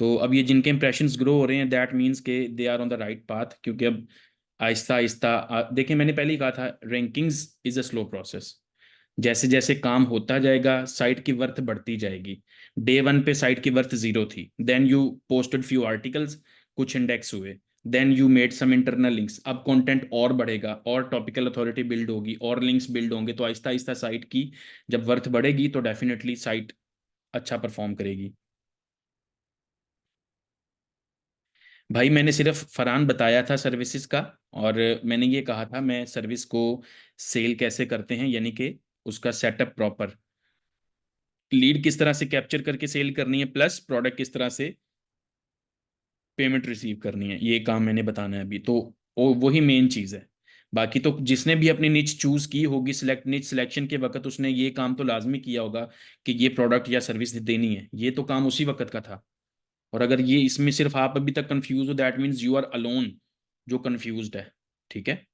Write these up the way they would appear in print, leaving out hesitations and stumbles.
तो अब ये जिनके इंप्रेशंस ग्रो हो रहे हैं, दैट मीन्स के they are on the right path, क्योंकि अब आहिस्ता आहिस्ता देखिए, मैंने पहले ही कहा था rankings is a slow process. जैसे जैसे काम होता जाएगा साइट की वर्थ बढ़ती जाएगी। डे वन पे साइट की वर्थ 0 थी, then you posted few articles, कुछ इंडेक्स हुए, then you made some internal links, अब कंटेंट और बढ़ेगा और टॉपिकल अथॉरिटी बिल्ड होगी और लिंक्स बिल्ड होंगे, तो आहिस्ता आहिस्ता साइट की जब वर्थ बढ़ेगी तो डेफिनेटली साइट अच्छा परफॉर्म करेगी। भाई मैंने सिर्फ फरहान बताया था सर्विसेज का, और मैंने ये कहा था मैं सर्विस को सेल कैसे करते हैं, यानी कि उसका सेटअप प्रॉपर, लीड किस तरह से कैप्चर करके सेल करनी है, प्लस प्रोडक्ट किस तरह से पेमेंट रिसीव करनी है, ये काम मैंने बताना है अभी तो। वही मेन चीज़ है। बाकी तो जिसने भी अपनी निच चूज की होगी, सिलेक्ट निच सिलेक्शन के वक्त उसने ये काम तो लाजमी किया होगा कि ये प्रोडक्ट या सर्विस देनी है, ये तो काम उसी वक्त का था। और अगर ये इसमें सिर्फ आप अभी तक कंफ्यूज हो, that means you are alone जो कंफ्यूज्ड है। ठीक है।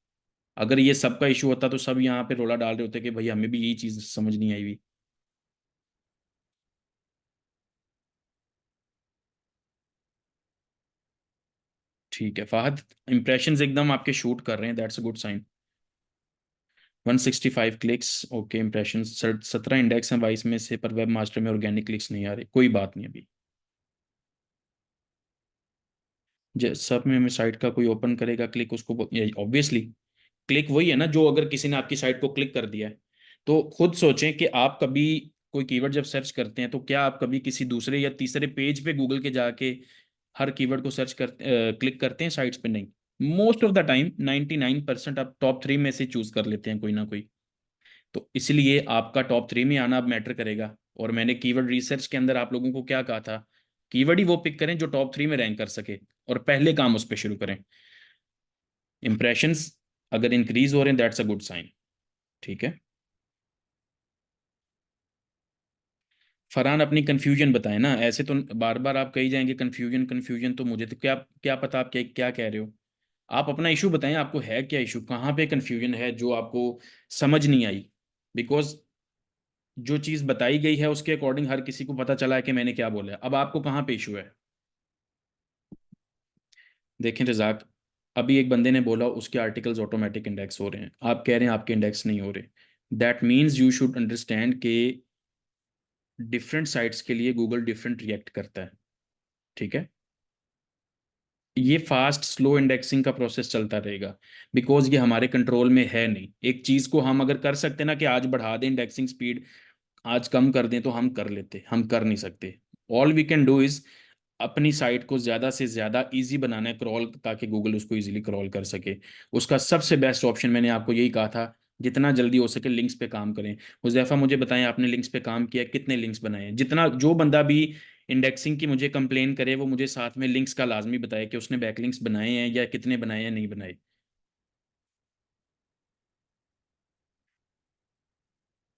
अगर ये सबका इशू होता तो सब यहाँ पे रोला डाल रहे होते कि भाई हमें भी यही चीज समझ नहीं आई हुई। ठीक है फाहद, इंप्रेशंस एकदम आपके शूट कर रहे हैं, that's a good sign. 165 clicks, okay. Impression 17 index हैं 22 में से, पर वेब मास्टर में ऑर्गेनिक क्लिक्स नहीं आ रहे, कोई बात नहीं अभी। सब में साइट का कोई ओपन करेगा क्लिक उसको, ऑब्वियसली क्लिक वही है ना, जो अगर किसी ने आपकी साइट को क्लिक कर दिया है। तो खुद सोचें कि आप कभी कोई कीवर्ड जब सर्च करते हैं तो क्या आप कभी किसी दूसरे या तीसरे पेज पे गूगल के जाके हर कीवर्ड को सर्च कर क्लिक करते हैं साइट्स पे? नहीं। मोस्ट ऑफ द टाइम 99% आप टॉप 3 में से चूज कर लेते हैं कोई ना कोई। तो इसलिए आपका टॉप 3 में आना अब मैटर करेगा। और मैंने कीवर्ड रिसर्च के अंदर आप लोगों को क्या कहा था? कीवर्ड ही वो पिक करें जो टॉप 3 में रैंक कर सके, और पहले काम उस पर शुरू करें। इंप्रेशंस अगर इंक्रीज हो रहे हैं, दैट्स अ गुड साइन। ठीक है। फरहान अपनी कंफ्यूजन बताएं ना, ऐसे तो बार बार आप कही जाएंगे कंफ्यूजन कंफ्यूजन, तो मुझे तो क्या क्या पता आप क्या क्या कह रहे हो। आप अपना इशू बताएं, आपको है क्या इशू, कहाँ पे कंफ्यूजन है जो आपको समझ नहीं आई। बिकॉज जो चीज़ बताई गई है उसके अकॉर्डिंग हर किसी को पता चला है कि मैंने क्या बोला है, अब आपको कहाँ पे इशू है। देखें रजाक, अभी एक बंदे ने बोला उसके आर्टिकल्स ऑटोमेटिक इंडेक्स हो रहे हैं, आप कह रहे हैं आपके इंडेक्स नहीं हो रहे। That means you should understand के डिफरेंट साइट्स के लिए गूगल डिफरेंट रिएक्ट करता है। ठीक है। ये फास्ट स्लो इंडेक्सिंग का प्रोसेस चलता रहेगा, बिकॉज ये हमारे कंट्रोल में है नहीं। एक चीज़ को हम अगर कर सकते ना कि आज बढ़ा दें इंडेक्सिंग स्पीड, आज कम कर दें, तो हम कर लेते, हम कर नहीं सकते। All we can do is अपनी साइट को ज़्यादा से ज़्यादा इजी बनाना है क्रॉल, ताकि गूगल उसको इजीली क्रॉल कर सके। उसका सबसे बेस्ट ऑप्शन मैंने आपको यही कहा था, जितना जल्दी हो सके लिंक्स पे काम करें। हुज़ैफा मुझे बताएं, आपने लिंक्स पे काम किया, कितने लिंक्स बनाए हैं? जितना जो बंदा भी इंडेक्सिंग की मुझे कंप्लेन करे वो मुझे साथ में लिंक्स का लाजमी बताए कि उसने बैकलिंक्स बनाए हैं या कितने बनाए हैं, नहीं बनाए।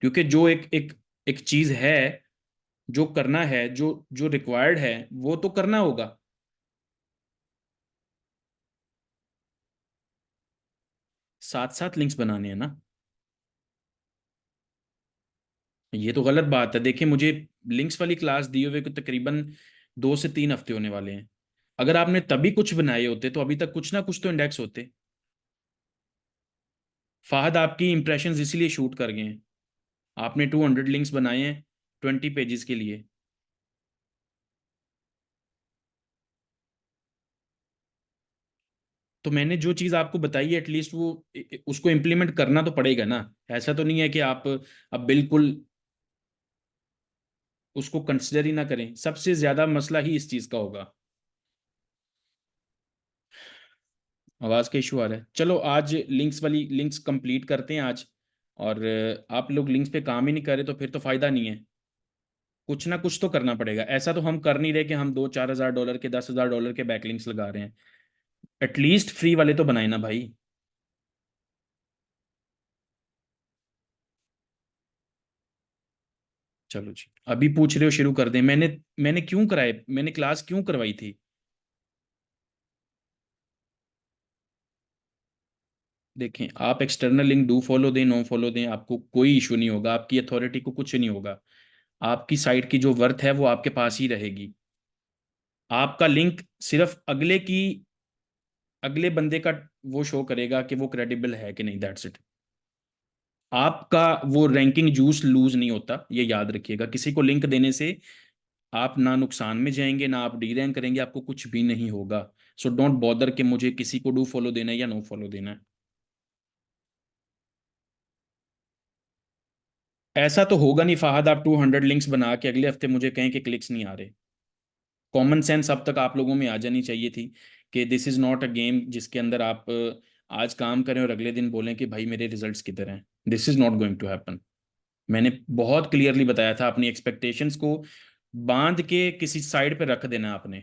क्योंकि जो एक एक एक चीज़ है, जो करना है, जो जो रिक्वायर्ड है, वो तो करना होगा। साथ साथ लिंक्स बनाने हैं ना। ये तो गलत बात है। देखिए मुझे लिंक्स वाली क्लास दिए हुए को तकरीबन 2 से 3 हफ्ते होने वाले हैं। अगर आपने तभी कुछ बनाए होते तो अभी तक कुछ ना कुछ तो इंडेक्स होते। फाहद आपकी इंप्रेशंस इसीलिए शूट कर गए हैं। आपने 200 लिंक्स बनाए हैं 20 पेजेस के लिए। तो मैंने जो चीज़ आपको बताई है एटलीस्ट वो उसको इम्प्लीमेंट करना तो पड़ेगा ना। ऐसा तो नहीं है कि आप अब बिल्कुल उसको कंसिडर ही ना करें। सबसे ज्यादा मसला ही इस चीज़ का होगा। आवाज़ का इशू आ रहा है। चलो आज लिंक्स वाली लिंक्स कंप्लीट करते हैं आज। और आप लोग लिंक्स पे काम ही नहीं कर रहे तो फिर तो फायदा नहीं है। कुछ ना कुछ तो करना पड़ेगा। ऐसा तो हम कर नहीं रहे कि हम 2-4 हज़ार डॉलर के 10 हज़ार डॉलर के बैकलिंक्स लगा रहे हैं। एटलीस्ट फ्री वाले तो बनाए ना भाई। चलो जी, अभी पूछ रहे हो शुरू कर दें? मैंने मैंने क्यों कराए, मैंने क्लास क्यों करवाई थी? देखें, आप एक्सटर्नल लिंक डू फॉलो दें नो फॉलो दें, आपको कोई इशू नहीं होगा, आपकी अथॉरिटी को कुछ नहीं होगा। आपकी साइट की जो वर्थ है वो आपके पास ही रहेगी। आपका लिंक सिर्फ अगले बंदे का वो शो करेगा कि वो क्रेडिबल है कि नहीं, दैट्स इट। आपका वो रैंकिंग जूस लूज नहीं होता, ये याद रखिएगा। किसी को लिंक देने से आप ना नुकसान में जाएंगे, ना आप डी रैंक करेंगे, आपको कुछ भी नहीं होगा। सो डोंट बॉदर कि मुझे किसी को डू फॉलो देना है या नो फॉलो देना है। ऐसा तो होगा नहीं फाहद, आप 200 लिंक्स बना के अगले हफ्ते मुझे कहें कि क्लिक्स नहीं आ रहे। कॉमन सेंस अब तक आप लोगों में आ जानी चाहिए थी कि this is not a game जिसके अंदर आप आज काम करें और अगले दिन बोलें कि भाई मेरे रिजल्ट्स किधर हैं। This is not going to happen. मैंने बहुत क्लियरली बताया था, अपनी एक्सपेक्टेशंस को बांध के किसी साइड पे रख देना आपने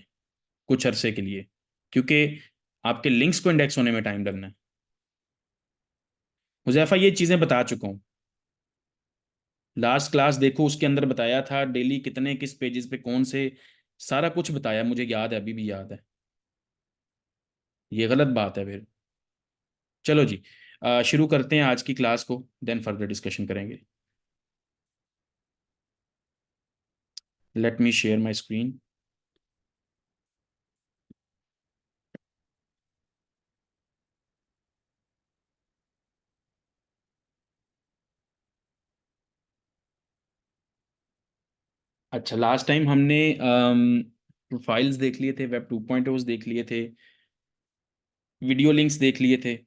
कुछ अरसे के लिए, क्योंकि आपके लिंक्स को इंडेक्स होने में टाइम लगना है। हुजैफा ये चीजें बता चुका हूँ। लास्ट क्लास देखो, उसके अंदर बताया था डेली कितने किस पेजेस पे कौन से, सारा कुछ बताया, मुझे याद है, अभी भी याद है। ये गलत बात है फिर। चलो जी, शुरू करते हैं आज की क्लास को, देन फर्दर डिस्कशन करेंगे। Let me share my screen. अच्छा, लास्ट टाइम हमने प्रोफाइल्स देख लिए थे, वेब 2.0 देख लिए थे, वीडियो लिंक्स देख लिए थे,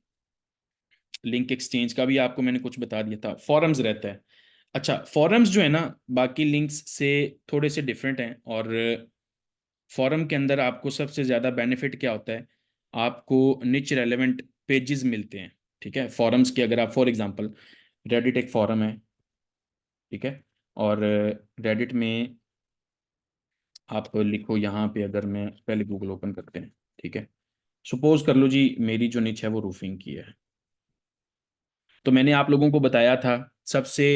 लिंक एक्सचेंज का भी आपको मैंने कुछ बता दिया था, फॉरम्स रहता है। अच्छा, फॉरम्स जो है ना, बाकी लिंक्स से थोड़े से डिफरेंट हैं, और फॉरम के अंदर आपको सबसे ज़्यादा बेनिफिट क्या होता है, आपको निच रेलेवेंट पेजेस मिलते हैं। ठीक है, फॉरम्स के अगर आप फॉर एग्जांपल रेडिट एक फॉरम है, ठीक है, और रेडिट में आप लिखो यहाँ पे, अगर मैं पहले गूगल ओपन करते हैं, ठीक है, सपोज कर लो जी मेरी जो निच है वो रूफिंग की है। तो मैंने आप लोगों को बताया था सबसे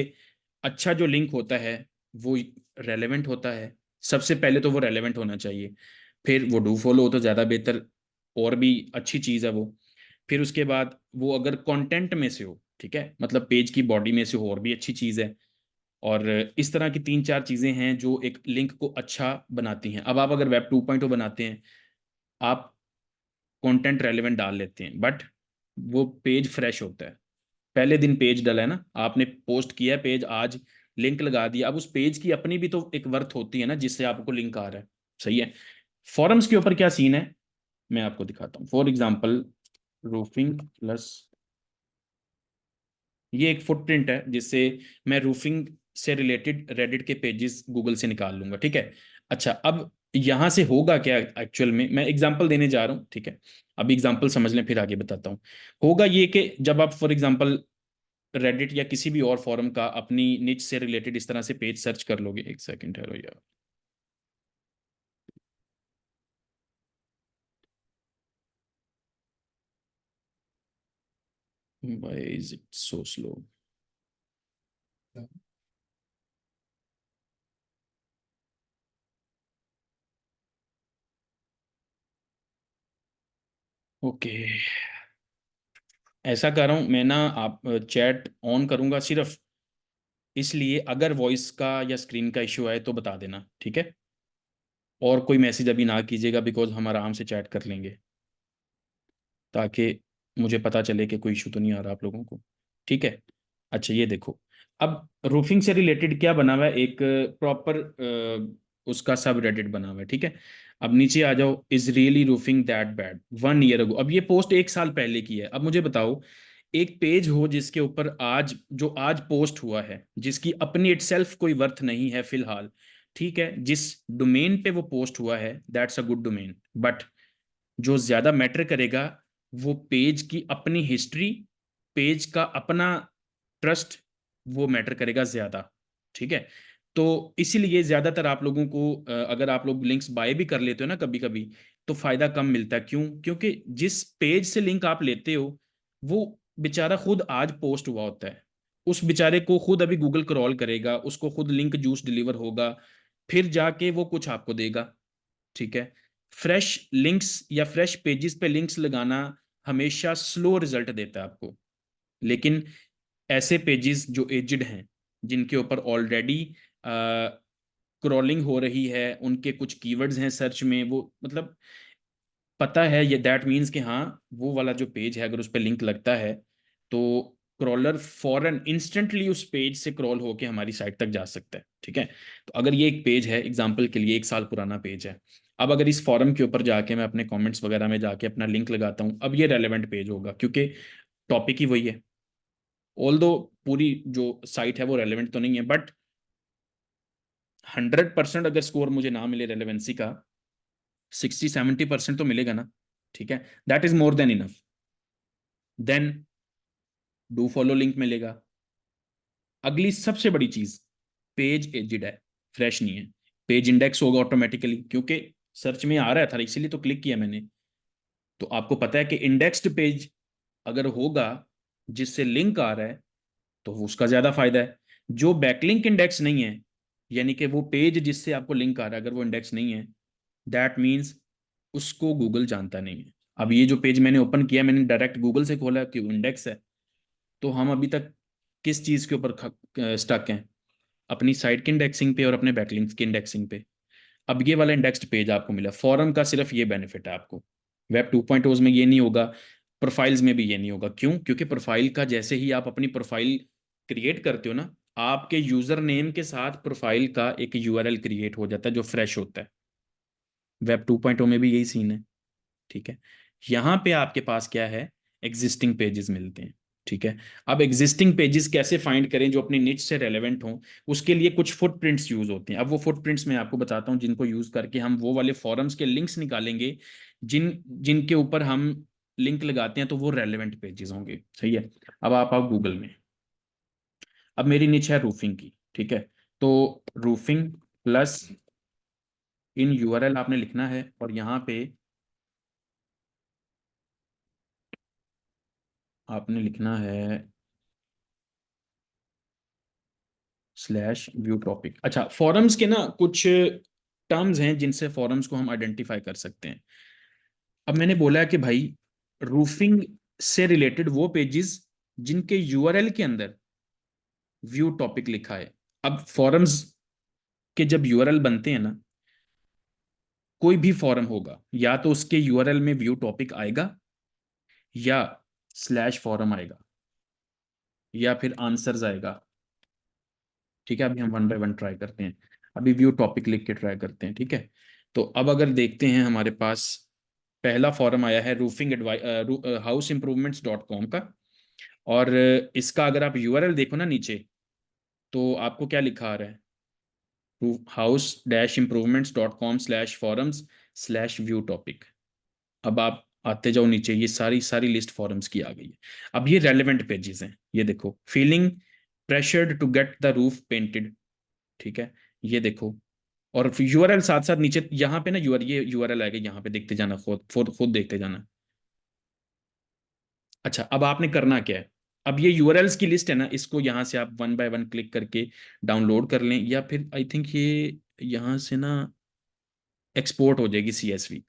अच्छा जो लिंक होता है वो रेलेवेंट होता है। सबसे पहले तो वो रेलेवेंट होना चाहिए, फिर वो डू फॉलो हो तो ज़्यादा बेहतर, और भी अच्छी चीज़ है वो। फिर उसके बाद वो अगर कंटेंट में से हो, ठीक है, मतलब पेज की बॉडी में से हो, और भी अच्छी चीज़ है। और इस तरह की तीन चार चीज़ें हैं जो एक लिंक को अच्छा बनाती हैं। अब आप अगर वेब 2.0 बनाते हैं, आप कंटेंट रेलेवेंट डाल लेते हैं, बट वो पेज फ्रेश होता है। पहले दिन पेज डला है ना, आपने पोस्ट किया है पेज आज, लिंक लगा दिया, अब उस पेज की अपनी भी तो एक वर्थ होती है ना, जिससे आपको लिंक आ रहा है। सही है। फॉरम्स के ऊपर क्या सीन है, मैं आपको दिखाता हूँ। फॉर एग्जांपल रूफिंग प्लस, ये एक फुटप्रिंट है जिससे मैं रूफिंग से रिलेटेड रेडिट के पेजेस गूगल से निकाल लूंगा। ठीक है। अच्छा, अब यहां से होगा क्या, एक्चुअल में मैं एग्जांपल देने जा रहा हूँ, ठीक है। अब एग्जांपल समझ लें फिर आगे बताता हूँ। होगा ये कि जब आप फॉर एग्जांपल रेडिट या किसी भी और फॉरम का अपनी निच से रिलेटेड इस तरह से पेज सर्च कर लोगे, एक सेकंड है यार, why is it so slow. Okay, ऐसा कर रहा हूँ मैं ना, आप चैट ऑन करूंगा सिर्फ इसलिए, अगर वॉइस का या स्क्रीन का इश्यू आए तो बता देना, ठीक है। और कोई मैसेज अभी ना कीजिएगा, बिकॉज हम आराम से चैट कर लेंगे, ताकि मुझे पता चले कि कोई इशू तो नहीं आ रहा आप लोगों को। ठीक है। अच्छा, ये देखो, अब रूफिंग से रिलेटेड क्या बना हुआ है, एक प्रॉपर उसका सब रेडिट बना हुआ है, ठीक है। अब नीचे आ जाओ, is really roofing that bad 1 year ago. अब ये पोस्ट 1 साल पहले की है। अब मुझे बताओ, एक पेज हो जिसके ऊपर आज जो आज पोस्ट हुआ है, जिसकी अपनी इटसेल्फ कोई वर्थ नहीं है फिलहाल, ठीक है, जिस डोमेन पे वो पोस्ट हुआ है that's a good domain, but जो ज्यादा मैटर करेगा वो पेज की अपनी हिस्ट्री, पेज का अपना ट्रस्ट, वो मैटर करेगा ज्यादा। ठीक है। तो इसीलिए ज्यादातर आप लोगों को अगर आप लोग लिंक्स बाय भी कर लेते हो ना कभी कभी, तो फायदा कम मिलता है। क्यों? क्योंकि जिस पेज से लिंक आप लेते हो वो बेचारा खुद आज पोस्ट हुआ होता है, उस बेचारे को खुद अभी गूगल क्रॉल करेगा, उसको खुद लिंक जूस डिलीवर होगा, फिर जाके वो कुछ आपको देगा। ठीक है। फ्रेश लिंक्स या फ्रेश पेजेस पे लिंक्स लगाना हमेशा स्लो रिजल्ट देता है आपको। लेकिन ऐसे पेजेस जो एजिड हैं, जिनके ऊपर ऑलरेडी क्रॉलिंग हो रही है, उनके कुछ कीवर्ड्स हैं सर्च में, वो मतलब पता है ये, दैट मीन्स कि हाँ वो वाला जो पेज है अगर उस पर लिंक लगता है तो क्रॉलर फॉरन इंस्टेंटली उस पेज से क्रॉल होके हमारी साइट तक जा सकता है। ठीक है, तो अगर ये एक पेज है, एग्जांपल के लिए 1 साल पुराना पेज है, अब अगर इस फॉरम के ऊपर जाके मैं अपने कमेंट्स वगैरह में जाके अपना लिंक लगाता हूँ, अब ये रेलेवेंट पेज होगा क्योंकि टॉपिक ही वही है। ऑल दो पूरी जो साइट है वो रेलेवेंट तो नहीं है, बट 100% अगर स्कोर मुझे ना मिले रेलेवेंसी का, 60-70% तो मिलेगा ना। ठीक है, that is more than enough. Then do follow link मिलेगा। अगली सबसे बड़ी चीज, पेज एजिड है, फ्रेश नहीं है। पेज इंडेक्स होगा ऑटोमेटिकली, क्योंकि सर्च में आ रहा था इसीलिए तो क्लिक किया मैंने। तो आपको पता है कि इंडेक्स्ड पेज अगर होगा जिससे लिंक आ रहा है तो उसका ज्यादा फायदा है। जो बैकलिंक इंडेक्स नहीं है, यानी कि वो पेज जिससे आपको लिंक आ रहा है अगर वो इंडेक्स नहीं है, दैट मीन्स उसको गूगल जानता नहीं है। अब ये जो पेज मैंने ओपन किया, मैंने डायरेक्ट गूगल से खोला कि इंडेक्स है, तो हम अभी तक किस चीज के ऊपर स्टक हैं? अपनी साइट की इंडेक्सिंग पे और अपने बैकलिंक्स की इंडेक्सिंग पे। अब ये वाला इंडेक्स्ड पेज आपको मिला, फॉरम का सिर्फ ये बेनिफिट है आपको। वेब 2.0 में ये नहीं होगा, प्रोफाइल्स में भी ये नहीं होगा। क्यों? क्योंकि प्रोफाइल का जैसे ही आप अपनी प्रोफाइल क्रिएट करते हो ना, आपके यूजर नेम के साथ प्रोफाइल का एक यूआरएल क्रिएट हो जाता है जो फ्रेश होता है। वेब 2.0 में भी यही सीन है। ठीक है, यहाँ पे आपके पास क्या है, एग्जिस्टिंग पेजेस मिलते हैं। ठीक है, अब एग्जिस्टिंग पेजेस कैसे फाइंड करें जो अपनी निच से रेलेवेंट हों? उसके लिए कुछ फुटप्रिंट्स यूज होते हैं। अब वो फुटप्रिंट्स मैं आपको बताता हूँ जिनको यूज करके हम वो वाले फॉरम्स के लिंक्स निकालेंगे जिनके ऊपर हम लिंक लगाते हैं तो वो रेलेवेंट पेजेस होंगे। सही है, अब आप आओ गूगल में। अब मेरी निच है रूफिंग की। ठीक है, तो रूफिंग प्लस इन यूआरएल आपने लिखना है और यहाँ पे आपने लिखना है /व्यू टॉपिक। अच्छा, फॉरम्स के ना कुछ टर्म्स हैं जिनसे फॉरम्स को हम आइडेंटिफाई कर सकते हैं। अब मैंने बोला है कि भाई रूफिंग से रिलेटेड वो पेजेस जिनके यूआरएल के अंदर व्यू टॉपिक लिखा है। अब फॉरम्स के जब यूआरएल बनते हैं ना, कोई भी फॉरम होगा या तो उसके यूआरएल में व्यू टॉपिक आएगा या /फॉरम आएगा या फिर आंसर्स आएगा। ठीक है, अभी हम वन बाय वन ट्राई करते हैं। अभी व्यू टॉपिक लिख के ट्राई करते हैं। ठीक है, तो अब अगर देखते हैं हमारे पास पहला फॉरम आया है roofing house improvements dot com का। और इसका अगर आप यूआरएल देखो ना नीचे, तो आपको क्या लिखा आ रहा है? house-improvements.com/forums/व्यू टॉपिक। अब आप आते जाओ नीचे, ये सारी सारी लिस्ट फॉरम्स की आ गई है। अब ये रेलेवेंट पेजेस हैं। ये देखो, feeling pressured to get the roof painted. ठीक है, ये देखो। और यूआरएल साथ साथ नीचे यहाँ पे ना ये यूआरएल आएगा, यहाँ पे देखते जाना, खुद खुद खुद देखते जाना। अच्छा, अब आपने करना क्या है? अब ये यूआरएल्स की लिस्ट है ना, इसको यहाँ से आप वन बाय वन क्लिक करके डाउनलोड कर लें, या फिर आई थिंक ये यहाँ से ना एक्सपोर्ट हो जाएगी CSV।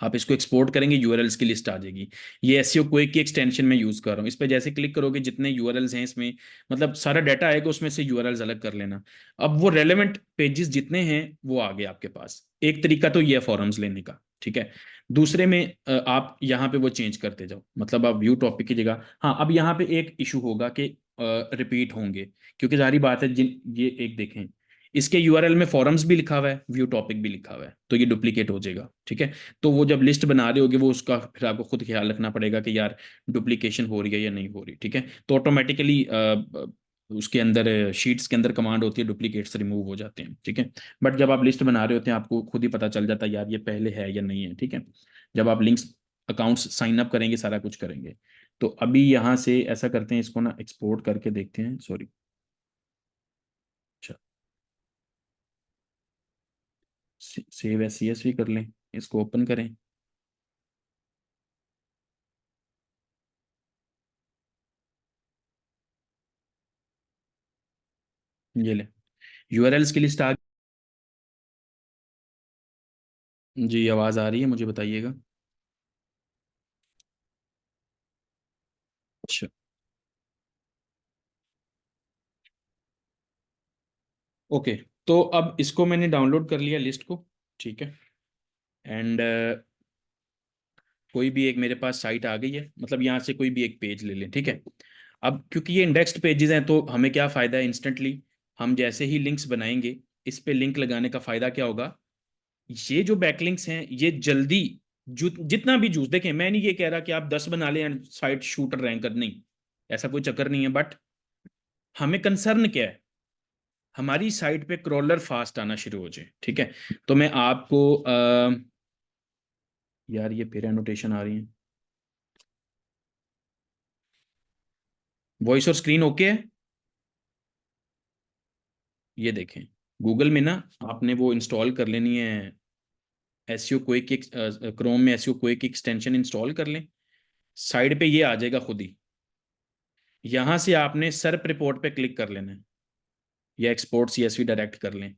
आप इसको एक्सपोर्ट करेंगे, यूआरएल्स की लिस्ट आ जाएगी। ये एसईओ क्विक की एक्सटेंशन में यूज कर रहा हूँ। इस पर जैसे क्लिक करोगे, जितने यूआरएल्स हैं इसमें, मतलब सारा डाटा आएगा, उसमें से यूआरएल्स अलग कर लेना। अब वो रेलेवेंट पेजेस जितने हैं वो आ गए आपके पास। एक तरीका तो ये है फॉरम्स लेने का। ठीक है, दूसरे में आप यहाँ पे वो चेंज करते जाओ, मतलब आप व्यू टॉपिक की जगह, हाँ अब यहाँ पे एक इशू होगा कि रिपीट होंगे, क्योंकि जारी बात है, जिन ये एक देखें, इसके यूआरएल में फॉरम्स भी लिखा हुआ है, व्यू टॉपिक भी लिखा हुआ है, तो ये डुप्लीकेट हो जाएगा। ठीक है, तो वो जब लिस्ट बना रहे होगे वो उसका फिर आपको खुद ख्याल रखना पड़ेगा कि यार डुप्लीकेशन हो रही है या नहीं हो रही। ठीक है, तो ऑटोमेटिकली उसके अंदर शीट्स के अंदर कमांड होती है, डुप्लीकेट्स रिमूव हो जाते हैं। ठीक है, बट जब आप लिस्ट बना रहे होते हैं आपको खुद ही पता चल जाता है यार ये पहले है या नहीं है। ठीक है, जब आप लिंक्स अकाउंट्स साइन अप करेंगे, सारा कुछ करेंगे। तो अभी यहाँ से ऐसा करते हैं, इसको ना एक्सपोर्ट करके देखते हैं, सॉरी। अच्छा, सेव एस CSV कर लें, इसको ओपन करें। ये ले, यूआरएल्स की लिस्ट आ। जी, आवाज़ आ रही है, मुझे बताइएगा। अच्छा, ओके। तो अब इसको मैंने डाउनलोड कर लिया लिस्ट को, ठीक है। एंड कोई भी एक मेरे पास साइट आ गई है, मतलब यहाँ से कोई भी एक पेज ले लें, ठीक है। अब क्योंकि ये इंडेक्स्ड पेजेस हैं तो हमें क्या फ़ायदा है, इंस्टेंटली हम जैसे ही लिंक्स बनाएंगे, इस पे लिंक लगाने का फ़ायदा क्या होगा, ये जो बैकलिंक्स हैं ये जल्दी, जितना भी जूस देखें, मैं नहीं ये कह रहा कि आप 10 बना लें एंड साइट शूटर रैंकर, नहीं, ऐसा कोई चक्कर नहीं है। बट हमें कंसर्न क्या है, हमारी साइट पे क्रॉलर फास्ट आना शुरू हो जाए, ठीक है। तो मैं आपको यार ये फिर एनोटेशन आ रही है, वॉइस और स्क्रीन ओके है, ये देखें। गूगल में ना आपने वो इंस्टॉल कर लेनी है, एसईओ क्विक, क्रोम में एसईओ क्विक एक्सटेंशन इंस्टॉल कर लें, साइड पे ये आ जाएगा खुद ही। यहां से आपने सर्प रिपोर्ट पे क्लिक कर लेना है, या एक्सपोर्ट सीएसवी डायरेक्ट कर लें।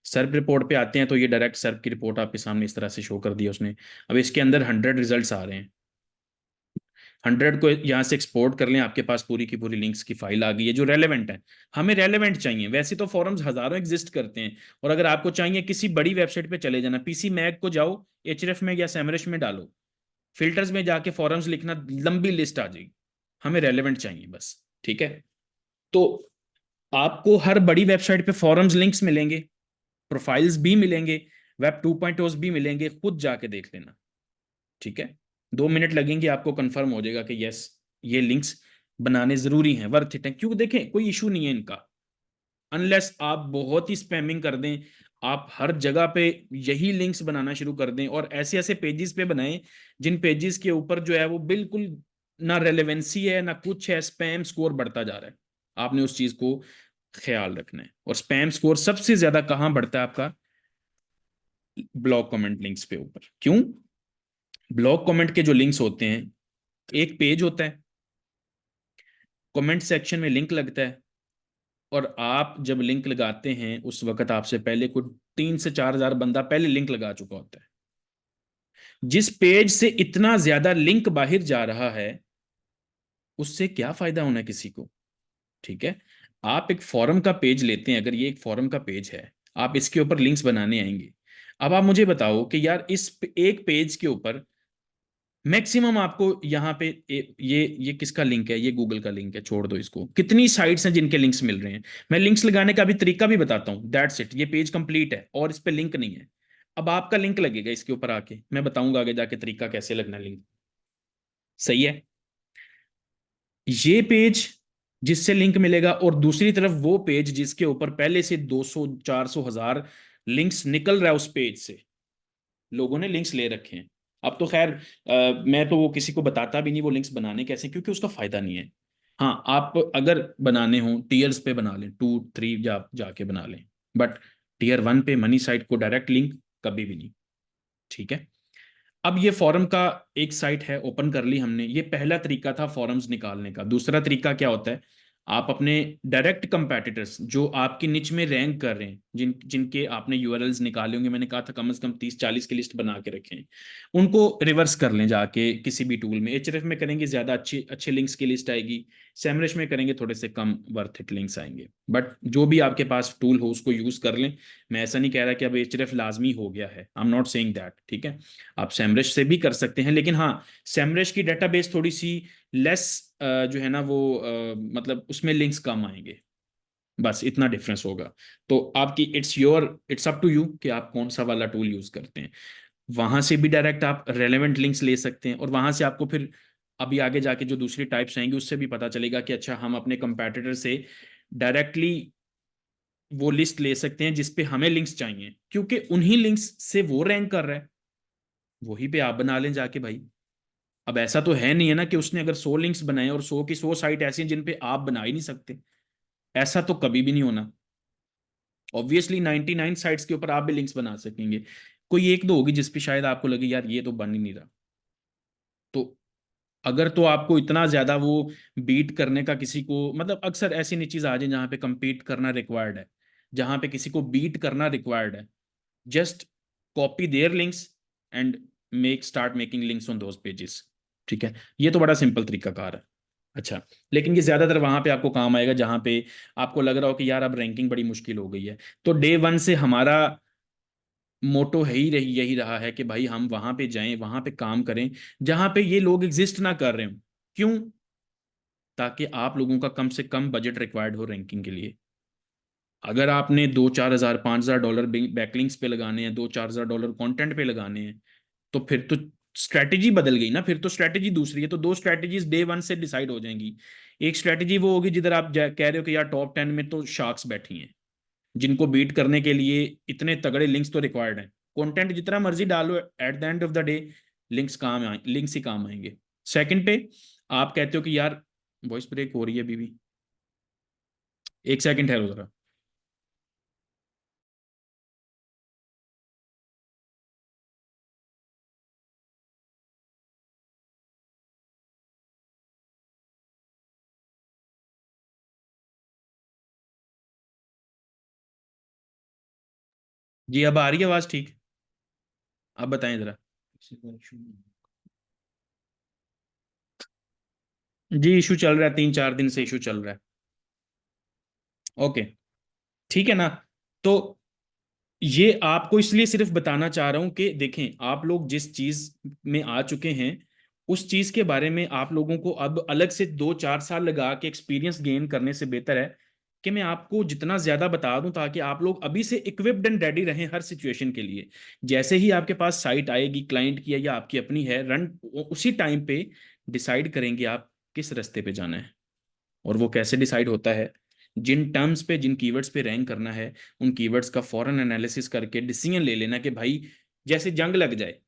सर्प रिपोर्ट पे आते हैं तो ये डायरेक्ट सर्प की रिपोर्ट आपके सामने इस तरह से शो कर दी है उसने। अब इसके अंदर 100 रिजल्ट्स आ रहे हैं, 100 को यहाँ से एक्सपोर्ट कर लें, आपके पास पूरी की पूरी लिंक्स की फाइल आ गई है जो रेलेवेंट है। हमें रेलेवेंट चाहिए, वैसे तो फॉरम्स हजारों एग्जिस्ट करते हैं, और अगर आपको चाहिए किसी बड़ी वेबसाइट पे चले जाना, पीसी मैक को जाओ, एचरेफ में या सैमरश में डालो, फिल्टर्स में जाके फॉरम्स लिखना, लंबी लिस्ट आ जाएगी। हमें रेलेवेंट चाहिए बस, ठीक है। तो आपको हर बड़ी वेबसाइट पे फॉरम्स लिंक्स मिलेंगे, प्रोफाइल्स भी मिलेंगे, वेब 2.0 भी मिलेंगे, खुद जाके देख लेना, ठीक है। 2 मिनट लगेंगे, आपको कंफर्म हो जाएगा कि यस, ये लिंक्स बनाने जरूरी हैं, वर्थ इट है, क्योंकि देखें कोई इशू नहीं है इनका, अनलेस आप बहुत ही स्पैमिंग कर दें, आप हर जगह पे यही लिंक्स बनाना शुरू कर दें और ऐसे ऐसे पेजेस पे बनाएं जिन पेजेस के ऊपर जो है वो बिल्कुल ना रेलेवेंसी है ना कुछ है, स्पैम स्कोर बढ़ता जा रहा है। आपने उस चीज को ख्याल रखना है। और स्पैम स्कोर सबसे ज्यादा कहां बढ़ता है आपका, ब्लॉग कमेंट लिंक्स पे ऊपर। क्यों? ब्लॉग कमेंट के जो लिंक्स होते हैं, एक पेज होता है, कमेंट सेक्शन में लिंक लगता है, और आप जब लिंक लगाते हैं उस वक्त आपसे पहले कुछ 3 से 4 हजार बंदा पहले लिंक लगा चुका होता है। जिस पेज से इतना ज्यादा लिंक बाहर जा रहा है, उससे क्या फायदा होना है किसी को, ठीक है। आप एक फॉरम का पेज लेते हैं, अगर ये एक फॉरम का पेज है, आप इसके ऊपर लिंक्स बनाने आएंगे। अब आप मुझे बताओ कि यार एक पेज के ऊपर मैक्सिमम आपको यहाँ पे ये किसका लिंक है, ये गूगल का लिंक है, छोड़ दो इसको, कितनी साइट्स हैं जिनके लिंक्स मिल रहे हैं। मैं लिंक्स लगाने का भी तरीका भी बताता हूँ, दैट्स इट, ये पेज कंप्लीट है और इस पे लिंक नहीं है। अब आपका लिंक लगेगा इसके ऊपर आके, मैं बताऊंगा आगे जाके तरीका कैसे लगना लिंक, सही है। ये पेज जिससे लिंक मिलेगा, और दूसरी तरफ वो पेज जिसके ऊपर पहले से 200 400 हजार लिंक्स निकल रहा है, उस पेज से लोगों ने लिंक्स ले रखे हैं। अब तो खैर मैं तो वो किसी को बताता भी नहीं वो लिंक्स बनाने कैसे, क्योंकि उसका फायदा नहीं है। हाँ, आप अगर बनाने हो टीयर्स पे बना लें, 2 3 जाके बना लें, बट टीयर 1 पे मनी साइट को डायरेक्ट लिंक कभी भी नहीं, ठीक है। अब ये फॉरम का एक साइट है, ओपन कर ली हमने, ये पहला तरीका था फॉरम्स निकालने का। दूसरा तरीका क्या होता है, आप अपने डायरेक्ट कंपैटिटर्स जो आपकी निच में रैंक कर रहे हैं, जिनके आपने यूआरएल्स निकाले होंगे, मैंने कहा था कम से कम 30 40 की लिस्ट बना के रखें, उनको रिवर्स कर लें जाके किसी भी टूल में। एचएरएफ में करेंगे ज्यादा अच्छी अच्छे लिंक्स की लिस्ट आएगी, सैमरश में करेंगे थोड़े से कम वर्थ इट लिंक्स आएंगे, बट जो भी आपके पास टूल हो उसको यूज कर लें। मैं ऐसा नहीं कह रहा कि अब एचएरएफ लाजमी हो गया है, I am not saying that, ठीक है। आप सैमरश से भी कर सकते हैं, लेकिन हाँ, सैमरश की डेटाबेस थोड़ी सी लेस जो है ना वो मतलब उसमें लिंक्स कम आएंगे, बस इतना डिफरेंस होगा। तो आपकी इट्स अप टू यू कि आप कौन सा वाला टूल यूज करते हैं। वहां से भी डायरेक्ट आप रेलेवेंट लिंक्स ले सकते हैं, और वहां से आपको फिर अभी आगे जाके जो दूसरी टाइप्स आएंगी उससे भी पता चलेगा कि अच्छा हम अपने कंपैटिटर से डायरेक्टली वो लिस्ट ले सकते हैं जिसपे हमें लिंक्स चाहिए, क्योंकि उन्हीं लिंक्स से वो रैंक कर रहा है, वही पे आप बना लें जाके भाई। अब ऐसा तो है नहीं है ना कि उसने अगर 100 लिंक्स बनाए और 100 की 100 साइट ऐसी हैं जिन पे आप बना ही नहीं सकते, ऐसा तो कभी भी नहीं होना। ऑब्वियसली 99 साइट्स के ऊपर आप भी लिंक्स बना सकेंगे, कोई एक दो होगी जिसपे शायद आपको लगे यार ये तो बन ही नहीं रहा। तो अगर तो आपको इतना ज्यादा वो बीट करने का किसी को, मतलब अक्सर ऐसी नहीं चीज आ जाए जहां पे compete करना रिक्वायर्ड है, जहां पे किसी को बीट करना रिक्वायर्ड है, just copy their links and start making links on those pages, ठीक है। ये तो बड़ा सिंपल तरीका कार है। अच्छा, लेकिन ये ज्यादातर वहां पे आपको काम आएगा जहां पे आपको लग रहा हो कि यार अब रैंकिंग बड़ी मुश्किल हो गई है। तो डे वन से हमारा मोटो है ही रही यही रहा है कि भाई हम वहां पे जाएं, वहां पे काम करें जहां पे ये लोग एग्जिस्ट ना कर रहे हो। क्यों? ताकि आप लोगों का कम से कम बजट रिक्वायर्ड हो रैंकिंग के लिए। अगर आपने 2-4 हज़ार $5,000 बैकलिंक्स पे लगाने हैं, $2-4 हज़ार कंटेंट पे लगाने हैं, तो फिर तो स्ट्रैटेजी बदल गई ना, फिर तो स्ट्रैटेजी दूसरी है। तो दो स्ट्रैटेजीज डे वन से डिसाइड हो जाएंगी। एक स्ट्रैटेजी वो होगी जिधर आप कह रहे हो कि यार टॉप 10 में तो शार्क्स बैठी हैं, जिनको बीट करने के लिए इतने तगड़े लिंक्स तो रिक्वायर्ड हैं। कंटेंट जितना मर्जी डालो, at the end of the day links ही काम आएंगे। सेकंड पे आप कहते हो कि यार वॉइस ब्रेक हो रही है अभी भी, एक सेकंड ठहरो जरा। जी अब आ रही है आवाज ठीक? आप बताएं जरा। जी इशू चल रहा है, 3-4 दिन से इशू चल रहा है। ओके, ठीक है ना। तो ये आपको इसलिए सिर्फ बताना चाह रहा हूं कि देखें आप लोग जिस चीज में आ चुके हैं, उस चीज के बारे में आप लोगों को अब अलग से 2-4 साल लगा के एक्सपीरियंस गेन करने से बेहतर है कि मैं आपको जितना ज्यादा बता दूं, ताकि आप लोग अभी से इक्विप्ड एंड रेडी रहें हर सिचुएशन के लिए। जैसे ही आपके पास साइट आएगी, क्लाइंट की है या आपकी अपनी है, रन उसी टाइम पे डिसाइड करेंगे आप किस रास्ते पे जाना है। और वो कैसे डिसाइड होता है? जिन टर्म्स पे, जिन कीवर्ड्स पे रैंक करना है, उन कीवर्ड्स का फौरन एनालिसिस करके डिसीजन ले लेना कि भाई जैसे जंग लग जाए,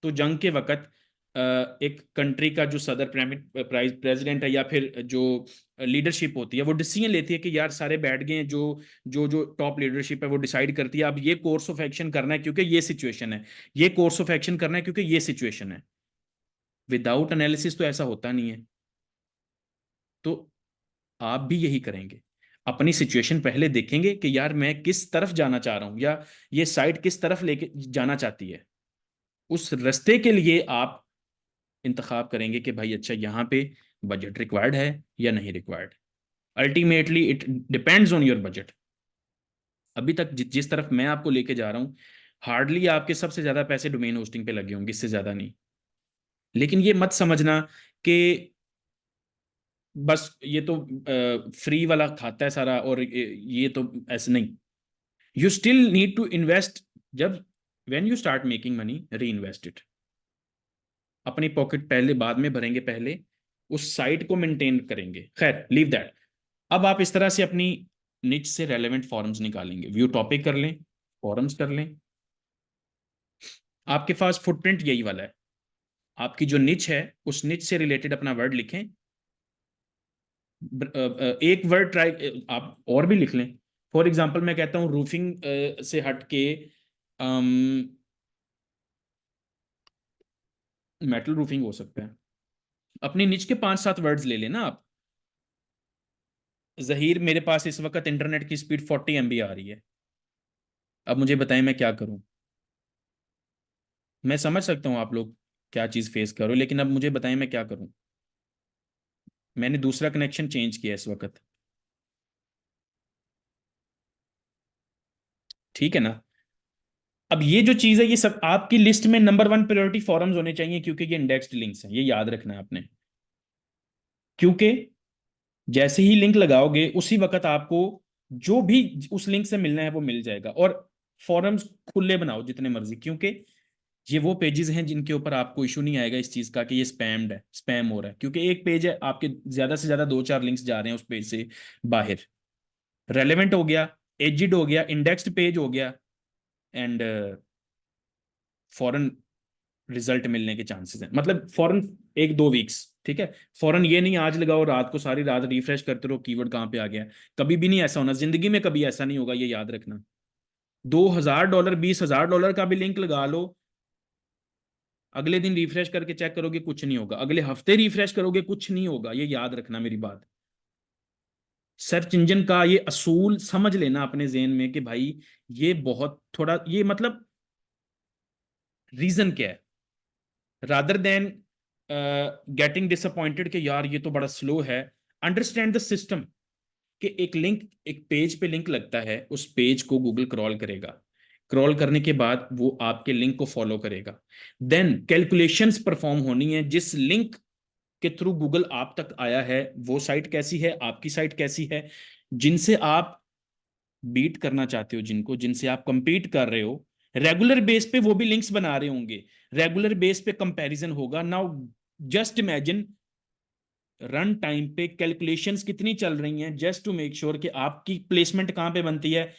तो जंग के वक्त एक कंट्री का जो सदर प्रेसिडेंट है या फिर जो लीडरशिप होती है वो डिसीजन लेती है कि यार सारे बैठ गए हैं, जो जो जो टॉप लीडरशिप है वो डिसाइड करती है अब ये कोर्स ऑफ एक्शन करना है क्योंकि ये सिचुएशन है, ये कोर्स ऑफ एक्शन करना है क्योंकि ये सिचुएशन है। विदाउट एनालिसिस तो ऐसा होता नहीं है। तो आप भी यही करेंगे, अपनी सिचुएशन पहले देखेंगे कि यार मैं किस तरफ जाना चाह रहा हूं, या ये साइट किस तरफ लेके जाना चाहती है। उस रास्ते के लिए आप इंतखाब करेंगे कि भाई अच्छा यहाँ पे बजट रिक्वायर्ड है या नहीं required. Ultimately it depends on your budget. अभी तक जिस तरफ मैं आपको लेके जा रहा हूँ, हार्डली आपके सबसे ज्यादा पैसे डोमेन होस्टिंग पे लगे होंगे, इससे ज्यादा नहीं। लेकिन ये मत समझना कि बस ये तो फ्री वाला खाता है सारा और ये तो ऐसे नहीं। You still need to invest. जब when you start making money, reinvest it. अपनी पॉकेट पहले बाद में भरेंगे, पहले उस साइट को मेंटेन करेंगे। खैर लीव दैट। अब आप इस तरह से अपनी निच से रेलेवेंट फॉर्म्स निकालेंगे, व्यू टॉपिक कर लें, फॉर्म्स कर लें। आपके पास फुटप्रिंट यही वाला है। आपकी जो निच है, उस निच से रिलेटेड अपना वर्ड लिखें। एक वर्ड ट्राई आप और भी लिख लें। फॉर एग्जाम्पल मैं कहता हूँ रूफिंग से हट के मेटल रूफिंग हो सकता है। अपनी निच के 5-7 वर्ड्स ले लेना आप। जहीर, मेरे पास इस वक्त इंटरनेट की स्पीड 40 MB आ रही है, अब मुझे बताएं मैं क्या करूं। मैं समझ सकता हूं आप लोग क्या चीज़ फेस करो, लेकिन अब मुझे बताएं मैं क्या करूं। मैंने दूसरा कनेक्शन चेंज किया इस वक्त। ठीक है ना। अब ये जो चीज़ है, ये सब आपकी लिस्ट में नंबर 1 प्रायोरिटी फॉरम्स होने चाहिए, क्योंकि ये इंडेक्स्ड लिंक्स हैं, ये याद रखना है आपने। क्योंकि जैसे ही लिंक लगाओगे उसी वक्त आपको जो भी उस लिंक से मिलना है वो मिल जाएगा। और फॉरम्स खुले बनाओ जितने मर्जी, क्योंकि ये वो पेजेस हैं जिनके ऊपर आपको इशू नहीं आएगा इस चीज का कि ये स्पैम्ड है, स्पैम हो रहा है। क्योंकि एक पेज है, आपके ज्यादा से ज्यादा 2-4 लिंक्स जा रहे हैं उस पेज से बाहर। रेलेवेंट हो गया, एजिड हो गया, इंडेक्स्ड पेज हो गया, एंड फॉरन रिजल्ट मिलने के चांसेस हैं, मतलब फॉरन 1-2 वीक्स। ठीक है। फॉरन ये नहीं आज लगाओ रात को सारी रात रिफ्रेश करते रहो कीवर्ड कहाँ पे आ गया। कभी भी नहीं ऐसा होना, जिंदगी में कभी ऐसा नहीं होगा, ये याद रखना। $2,000 $20,000 का भी लिंक लगा लो, अगले दिन रिफ्रेश करके चेक करोगे कुछ नहीं होगा, अगले हफ्ते रिफ्रेश करोगे कुछ नहीं होगा। ये याद रखना मेरी बात। सर्च इंजन का ये असूल समझ लेना अपने जेन में कि भाई ये बहुत थोड़ा, ये मतलब रीजन क्या है, रादर देन गेटिंग डिसअपॉइंटेड कि यार ये तो बड़ा स्लो है, अंडरस्टैंड द सिस्टम कि एक लिंक, एक पेज पे लिंक लगता है, उस पेज को गूगल क्रॉल करेगा, क्रॉल करने के बाद वो आपके लिंक को फॉलो करेगा, देन कैलकुलेशंस परफॉर्म होनी है, जिस लिंक के थ्रू गूगल आप तक आया है वो साइट कैसी है, आपकी साइट कैसी है, जिनसे आप बीट करना चाहते हो, जिनको, जिनसे आप कंपीट कर रहे हो, रेगुलर बेस पे वो भी लिंक्स बना रहे होंगे, रेगुलर बेस पे कंपैरिजन होगा। Now just imagine run time पे कैलकुलेशंस कितनी चल रही हैं जस्ट टू मेक श्योर कि आपकी प्लेसमेंट कहाँ पे बनती है।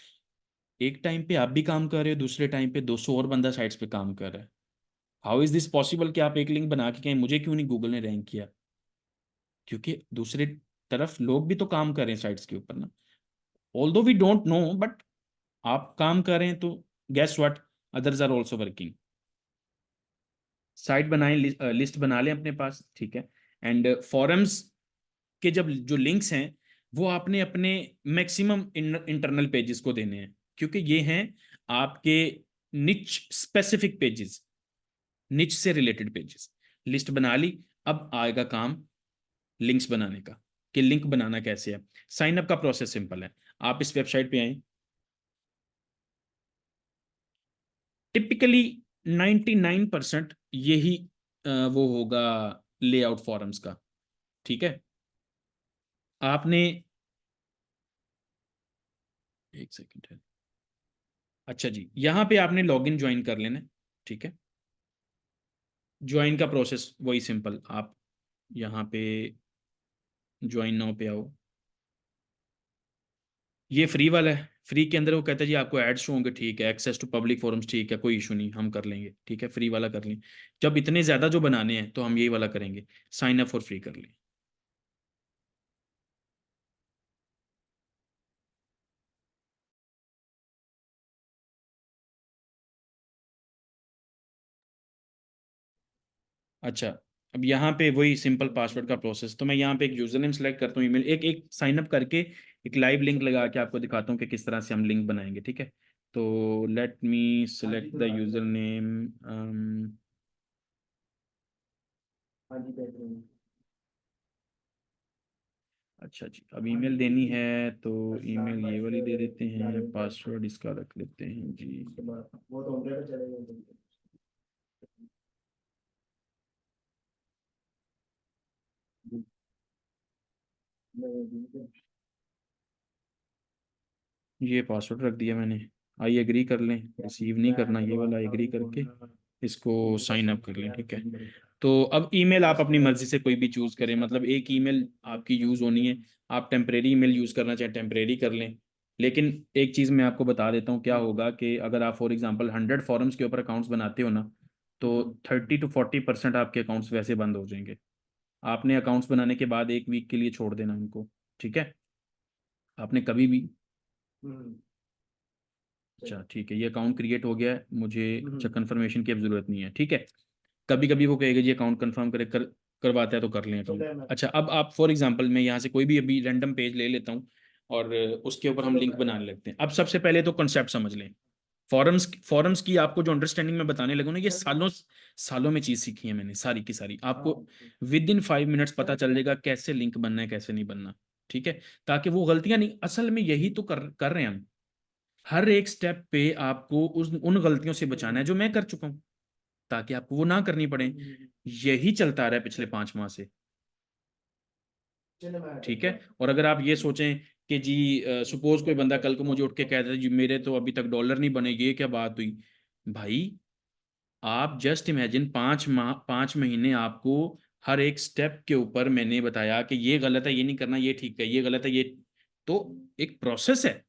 एक टाइम पे आप भी काम कर रहे हो, दूसरे टाइम पे 200 और बंदा साइट्स पे काम कर रहा है। हाउ इज दिस पॉसिबल कि आप एक लिंक बना के कहें मुझे क्यों नहीं गूगल ने रैंक किया? क्योंकि दूसरे तरफ लोग भी तो काम कर रहे हैं साइट्स के ऊपर ना, although we don't know, but आप काम कर रहे हैं तो guess what, others are also working. Site बनाएं, लिस्ट बना लें अपने पास, ठीक है। एंड फॉरम्स के जब जो लिंक्स हैं वो आपने अपने मैक्सिमम इंटरनल पेजेस को देने हैं, क्योंकि ये हैं आपके निच स्पेसिफिक पेजेस, निच से रिलेटेड पेजेस। लिस्ट बना ली, अब आएगा काम लिंक्स बनाने का, कि लिंक बनाना कैसे है। साइन अप का प्रोसेस सिंपल है, आप इस वेबसाइट पे आए, टिपिकली 99% यही वो होगा लेआउट फॉरम्स का, ठीक है। आपने, एक सेकंड है, अच्छा जी, यहाँ पे आपने लॉगिन ज्वाइन कर लेना है, ठीक है। ज्वाइन का प्रोसेस वही सिंपल, आप यहाँ पे ज्वाइन नाउ पे आओ, ये फ्री वाला है। फ्री के अंदर वो कहता है जी आपको एड्स शो होंगे, ठीक है, एक्सेस टू पब्लिक फोरम्स, ठीक है, कोई इशू नहीं, हम कर लेंगे, ठीक है, फ्री वाला कर लें। जब इतने ज़्यादा जो बनाने हैं तो हम यही वाला करेंगे, साइन अप फॉर फ्री कर लें। अच्छा, अब यहाँ पे वही सिंपल पासवर्ड का प्रोसेस, तो मैं यहाँ पे एक यूजर नेम सेलेक्ट करता हूँ, ईमेल, एक एक साइन अप करके एक लाइव लिंक लगा के आपको दिखाता हूँ कि किस तरह से हम लिंक बनाएंगे, ठीक है। तो let me select the user name. अच्छा जी, अब ईमेल देनी है तो ईमेल ये वाली दे देते हैं, पासवर्ड इसका रख लेते हैं जी। ये पासवर्ड रख दिया मैंने, आई एग्री कर लें, रिसीव नहीं करना, ये वाला एग्री करके इसको साइन अप कर लें, ठीक है। तो अब ईमेल आप अपनी मर्जी से कोई भी चूज करें, मतलब एक ईमेल आपकी यूज होनी है, आप टेम्परेरी ईमेल यूज करना चाहें टेम्परेरी कर लें। लेकिन एक चीज मैं आपको बता देता हूँ क्या होगा, कि अगर आप फॉर एग्जांपल 100 फॉरम्स के ऊपर अकाउंट्स बनाते हो ना, तो 30 to 40% आपके अकाउंट्स वैसे बंद हो जाएंगे। आपने अकाउंट्स बनाने के बाद 1 वीक के लिए छोड़ देना उनको, ठीक है। आपने कभी भी, अच्छा ठीक है, ये अकाउंट क्रिएट हो गया है, मुझे अच्छा कंफर्मेशन की अब जरूरत नहीं है, ठीक है। कभी कभी वो कहेगा जी अकाउंट कंफर्म करवाता है तो कर लें अकाउंट। अच्छा, अब आप फॉर एग्जांपल मैं यहाँ से कोई भी अभी रैंडम पेज ले लेता हूँ और उसके ऊपर हम लिंक बनाने लगते हैं। अब सबसे पहले तो कंसेप्ट समझ लें, फॉरम्स फॉरम्स की आपको जो अंडरस्टैंडिंग में बताने लगूँ ना, ये सालों सालों में चीज सीखी है मैंने, सारी की सारी आपको विद इन 5 मिनट्स पता चल जाएगा कैसे लिंक बनना है कैसे नहीं बनना, ठीक है। ताकि वो गलतियां नहीं, असल में यही तो कर रहे हैं हम, हर एक स्टेप पे आपको उन गलतियों से बचाना है जो मैं कर चुका हूं, ताकि आपको वो ना करनी पड़े। यही चलता आ रहा है पिछले 5 माह से, ठीक है। और अगर आप ये सोचें कि जी सपोज कोई बंदा कल को मुझे उठ के कहता है जी मेरे तो अभी तक डॉलर नहीं बने, ये क्या बात हुई भाई? आप जस्ट इमेजिन 5 माह 5 महीने आपको हर एक स्टेप के ऊपर मैंने बताया कि ये गलत है, ये नहीं करना, ये ठीक है, ये गलत है, ये, तो एक प्रोसेस है,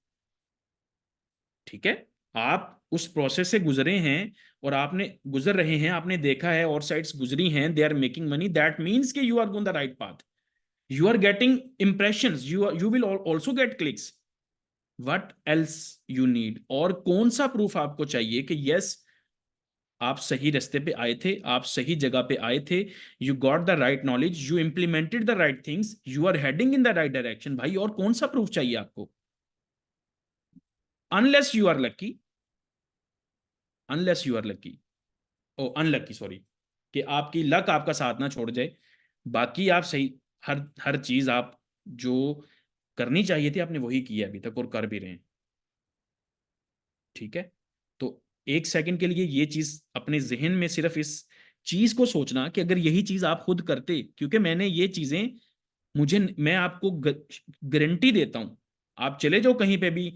ठीक है। आप उस प्रोसेस से गुजरे हैं और आपने गुजर रहे हैं, आपने देखा है और साइट्स गुजरी हैं, they are making money, that means कि you are going the right path, you are getting impressions, you will also get clicks. What else you need, और कौन सा प्रूफ आपको चाहिए कि यस आप सही रास्ते पे आए थे, आप सही जगह पे आए थे, you got the right knowledge, you implemented the right things, you are heading in the right direction. भाई और कौन सा प्रूफ चाहिए आपको? Unless you are lucky, unless you are lucky, oh unlucky sorry, कि आपकी लक आपका साथ ना छोड़ जाए। बाकी आप सही, हर हर चीज आप जो करनी चाहिए थी आपने वही की है अभी तक और कर भी रहे हैं। ठीक है। तो एक सेकंड के लिए ये चीज अपने जहन में सिर्फ इस चीज को सोचना कि अगर यही चीज आप खुद करते, क्योंकि मैंने ये चीजें, मुझे, मैं आपको गारंटी देता हूं, आप चले जाओ कहीं पे भी,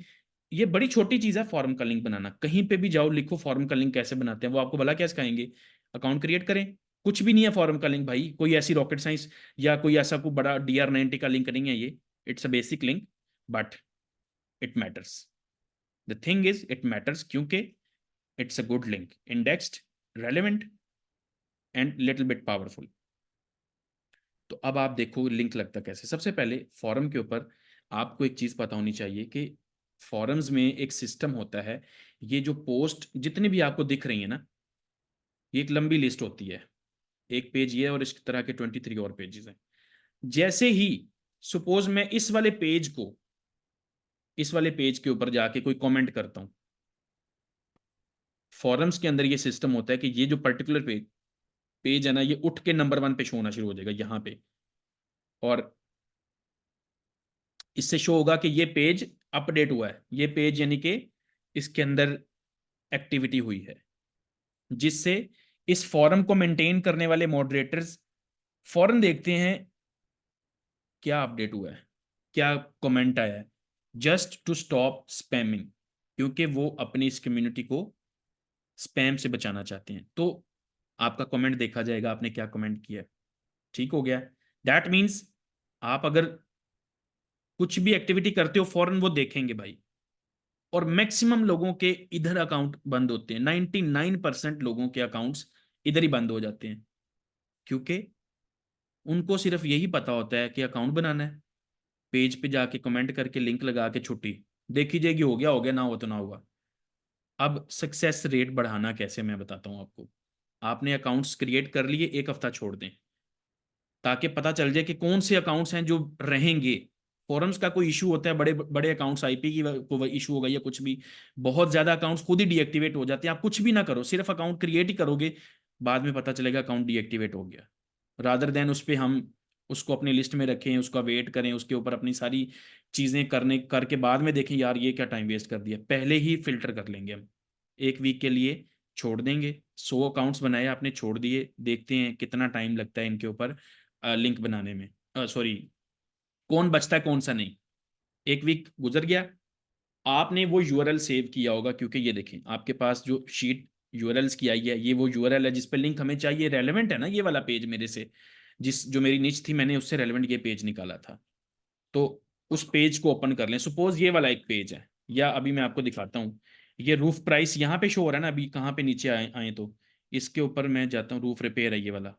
ये बड़ी छोटी चीज है फॉर्म का लिंक बनाना, कहीं पे भी जाओ लिखो फॉर्म का लिंक कैसे बनाते हैं, वो आपको भला क्या सिखाएंगे? अकाउंट क्रिएट करें। कुछ भी नहीं है फॉर्म का लिंक भाई, कोई ऐसी रॉकेट साइंस या कोई ऐसा कोई बड़ा DR90 का लिंक नहीं है ये। It's a basic link, but it matters. The thing is it matters क्योंकि it's a good link, indexed, relevant and little bit powerful. तो अब आप देखो लिंक लगता कैसे। सबसे पहले फॉरम के ऊपर आपको एक चीज पता होनी चाहिए कि फॉरम्स में एक सिस्टम होता है। ये जो पोस्ट जितनी भी आपको दिख रही है ना, ये एक लंबी लिस्ट होती है। एक पेज ये है और इस तरह के 23 और पेजेस हैं। जैसे ही सपोज मैं इस वाले पेज के ऊपर जाके कोई कमेंट करता हूं, फॉरम्स के अंदर ये सिस्टम होता है कि ये जो पर्टिकुलर पेज है ना, ये उठ के नंबर 1 पे शो होना शुरू हो जाएगा यहाँ पे। और इससे शो होगा कि ये पेज अपडेट हुआ है, ये पेज यानी कि इसके अंदर एक्टिविटी हुई है, जिससे इस फॉरम को मेंटेन करने वाले मॉडरेटर्स फॉरन देखते हैं क्या अपडेट हुआ है, क्या कमेंट आया है, जस्ट टू स्टॉप स्पैमिंग, क्योंकि वो अपनी इस कम्युनिटी को स्पैम से बचाना चाहते हैं। तो आपका कमेंट देखा जाएगा, आपने क्या कमेंट किया है। ठीक हो गया। दैट मीन्स आप अगर कुछ भी एक्टिविटी करते हो फौरन वो देखेंगे भाई। और मैक्सिमम लोगों के इधर अकाउंट बंद होते हैं, 99% लोगों के अकाउंट्स इधर ही बंद हो जाते हैं, क्योंकि उनको सिर्फ यही पता होता है कि अकाउंट बनाना है, पेज पे जाके कमेंट करके लिंक लगा के छुट्टी, देखी जाएगी, हो गया, ना हो तो ना हुआ। अब सक्सेस रेट बढ़ाना कैसे, मैं बताता हूं आपको। आपने अकाउंट्स क्रिएट कर लिए, एक हफ्ता छोड़ दें ताकि पता चल जाए कि कौन से अकाउंट्स हैं जो रहेंगे। फॉरम्स का कोई इशू होता है, बड़े बड़े अकाउंट्स आईपी की कोई इशू होगा या कुछ भी, बहुत ज्यादा अकाउंट्स खुद ही डीएक्टिवेट हो जाते हैं। आप कुछ भी ना करो, सिर्फ अकाउंट क्रिएट ही करोगे, बाद में पता चलेगा अकाउंट डीएक्टिवेट हो गया। रादर देन उस पर हम उसको अपनी लिस्ट में रखें, उसका वेट करें, उसके ऊपर अपनी सारी चीजें करने करके बाद में देखें यार ये क्या टाइम वेस्ट कर दिया, पहले ही फिल्टर कर लेंगे हम। एक वीक के लिए छोड़ देंगे, 100 अकाउंट्स बनाए आपने, छोड़ दिए, देखते हैं कितना टाइम लगता है इनके ऊपर लिंक बनाने में, सॉरी, कौन बचता है कौन सा नहीं। एक वीक गुजर गया, आपने वो यूआरएल सेव किया होगा, क्योंकि ये देखें आपके पास जो शीट यूआरएल्स की आई है, ये वो यूआरएल है जिस पे लिंक हमें चाहिए, रेलेवेंट है ना ये वाला पेज मेरे से, जिस जो मेरी निच थी मैंने उससे रेलेवेंट ये पेज निकाला था। तो उस पेज को ओपन कर लें, सपोज ये वाला एक पेज है, या अभी मैं आपको दिखाता हूँ, ये रूफ प्राइस यहाँ पे शो हो रहा है ना, अभी कहाँ पे नीचे आए आए तो इसके ऊपर मैं जाता हूँ, रूफ रिपेयर है ये वाला,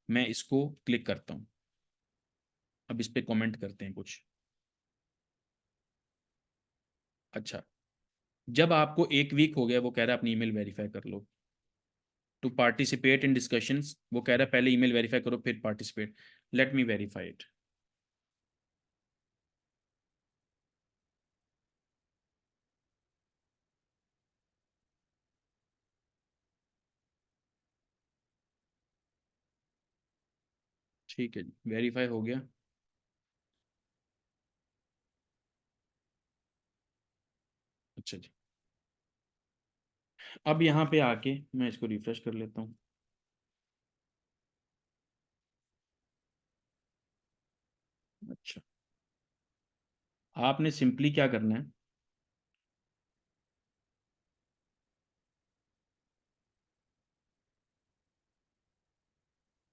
मैं इसको क्लिक करता हूँ। अब इस पे कमेंट करते हैं कुछ। अच्छा, जब आपको एक वीक हो गया, वो कह रहा है अपनी ईमेल वेरीफाई कर लो, टू पार्टिसिपेट इन डिस्कशंस, वो कह रहा है पहले ईमेल वेरीफाई करो फिर participate. Let me verify it. ठीक है जी, वेरीफाई हो गया। अच्छा जी, अब यहाँ पे आके मैं इसको रिफ्रेश कर लेता हूँ। अच्छा, आपने सिंपली क्या करना है,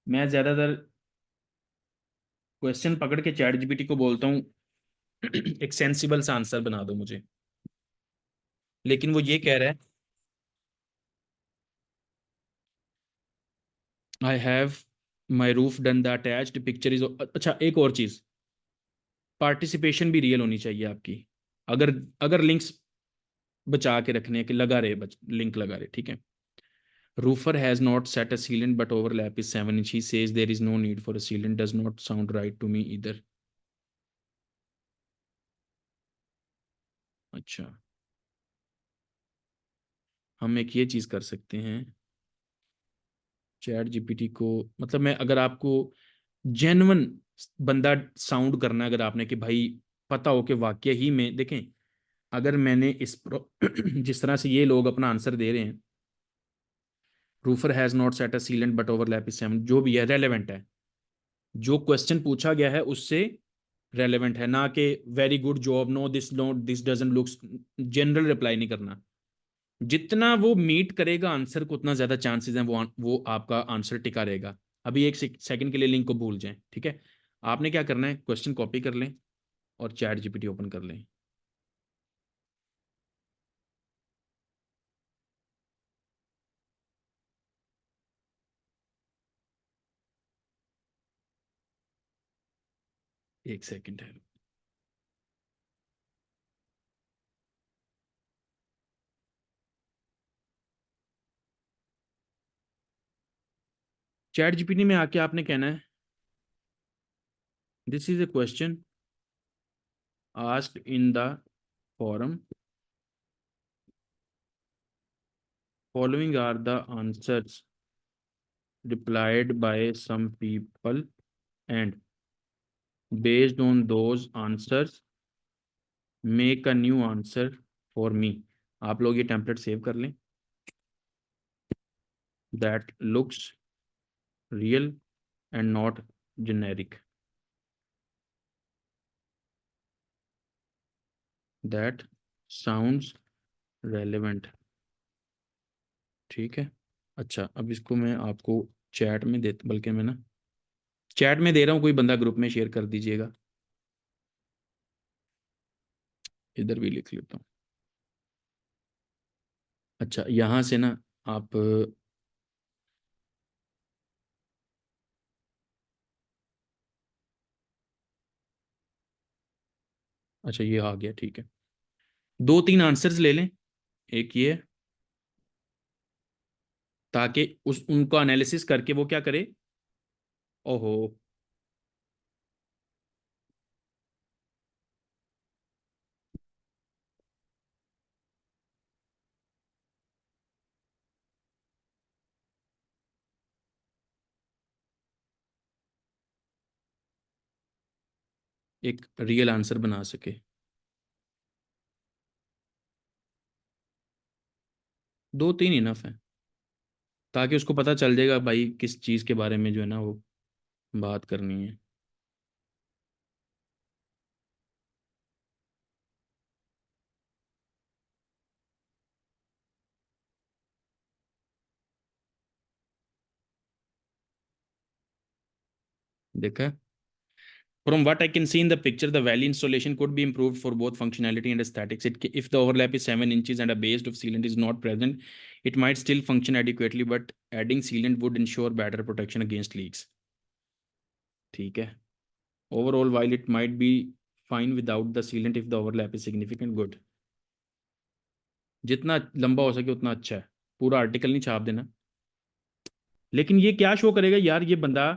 मैं ज़्यादातर क्वेश्चन पकड़ के चैट जीपीटी को बोलता हूँ एक सेंसिबल सा आंसर बना दो मुझे, लेकिन वो ये कह रहा है I have my roof done the attached picture is. अच्छा, एक और चीज़, पार्टिसिपेशन भी रियल होनी चाहिए आपकी। अगर अगर लिंक्स बचा के रखने के लगा रहे, लिंक लगा रहे, ठीक है। Roofer has not set a sealant but overlap is 7 inch, he says there is no need for a sealant, does not sound right to me इधर। अच्छा, हम एक ये चीज कर सकते हैं, चैट जीपीटी को, मतलब मैं, अगर आपको जेन्युइन बंदा साउंड करना है, अगर आपने कि भाई पता हो कि वाकई ही में, देखें अगर मैंने जिस तरह से ये लोग अपना आंसर दे रहे हैं, roofer has not set a sealant but overlap is 7, जो भी है रेलेवेंट है, जो क्वेश्चन पूछा गया है उससे रेलेवेंट है, ना कि very good job, no this doesn't looks, general reply नहीं करना। जितना वो मीट करेगा आंसर को, उतना ज्यादा चांसेस हैं वो आपका आंसर टिका रहेगा। अभी एक सेकंड के लिए लिंक को भूल जाएं, ठीक है। आपने क्या करना है, क्वेश्चन कॉपी कर लें और चैट जीपीटी ओपन कर लें। एक सेकंड है। चैट जीपीटी में आके आपने कहना है, this is a question asked in the forum, following are the answers replied by some people, and based on those answers make a new answer for me। आप लोग ये टेम्पलेट सेव कर लें। that looks real and not generic, that sounds relevant। ठीक है। अच्छा, अब इसको मैं आपको चैट में दे, बल्कि मैं ना चैट में दे रहा हूँ, कोई बंदा ग्रुप में शेयर कर दीजिएगा। इधर भी लिख लेता हूँ। अच्छा, यहाँ से ना आप, अच्छा ये आ गया, ठीक है। दो तीन आंसर्स ले लें, एक ये, ताकि उस उनको एनालिसिस करके वो क्या करे। ओहो, एक रियल आंसर बना सके। दो तीन इनफ है, ताकि उसको पता चल जाएगा भाई किस चीज़ के बारे में जो है ना वो बात करनी है। देखा, from what I can see in the picture, the valley installation could be improved for both functionality and aesthetics. If the overlap is 7 inches and a base of sealant is not present, it might still function adequately, but adding sealant would ensure better protection against leaks। ठीक है। Overall, while it might be fine without the sealant, if the overlap is significant, good। जितना लंबा हो सके उतना अच्छा है। पूरा आर्टिकल नहीं छाप देना। लेकिन ये क्या शो करेगा यार, ये बंदा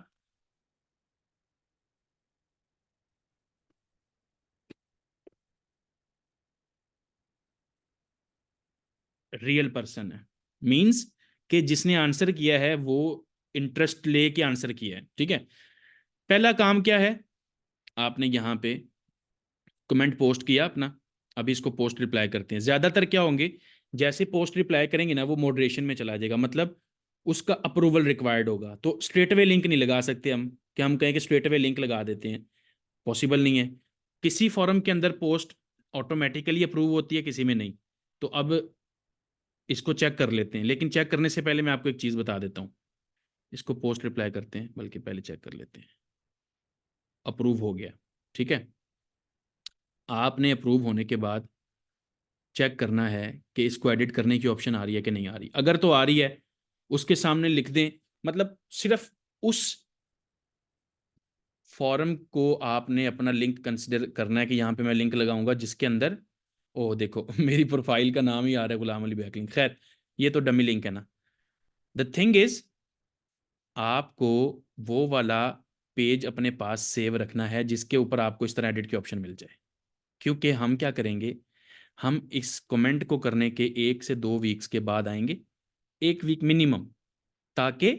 रियल पर्सन है, मींस कि जिसने आंसर किया है वो इंटरेस्ट लेके आंसर किया है, ठीक है। पहला काम क्या है, आपने यहाँ पे कमेंट पोस्ट किया अपना। अभी इसको पोस्ट रिप्लाई करते हैं। ज्यादातर क्या होंगे, जैसे पोस्ट रिप्लाई करेंगे ना वो मॉडरेशन में चला जाएगा, मतलब उसका अप्रूवल रिक्वायर्ड होगा। तो स्ट्रेट अवे लिंक नहीं लगा सकते हम, कि हम कहें कि स्ट्रेट अवे लिंक लगा देते हैं, पॉसिबल नहीं है। किसी फॉरम के अंदर पोस्ट ऑटोमेटिकली अप्रूव होती है, किसी में नहीं। तो अब इसको चेक कर लेते हैं, लेकिन चेक करने से पहले मैं आपको एक चीज़ बता देता हूँ। इसको पोस्ट रिप्लाई करते हैं, बल्कि पहले चेक कर लेते हैं। अप्रूव हो गया, ठीक है। आपने अप्रूव होने के बाद चेक करना है कि इसको एडिट करने की ऑप्शन आ रही है कि नहीं आ रही। अगर तो आ रही है, उसके सामने लिख दें, मतलब सिर्फ उस फॉर्म को आपने अपना लिंक कंसिडर करना है कि यहाँ पे मैं लिंक लगाऊंगा जिसके अंदर, ओह देखो मेरी प्रोफाइल का नाम ही आ रहा है गुलाम अली बैकलिंक। खैर, ये तो डमी लिंक है ना। द थिंग इज, आपको वो वाला पेज अपने पास सेव रखना है जिसके ऊपर आपको इस तरह एडिट की ऑप्शन मिल जाए। क्योंकि हम क्या करेंगे, हम इस कमेंट को करने के 1 से 2 वीक्स के बाद आएंगे, 1 वीक मिनिमम, ताकि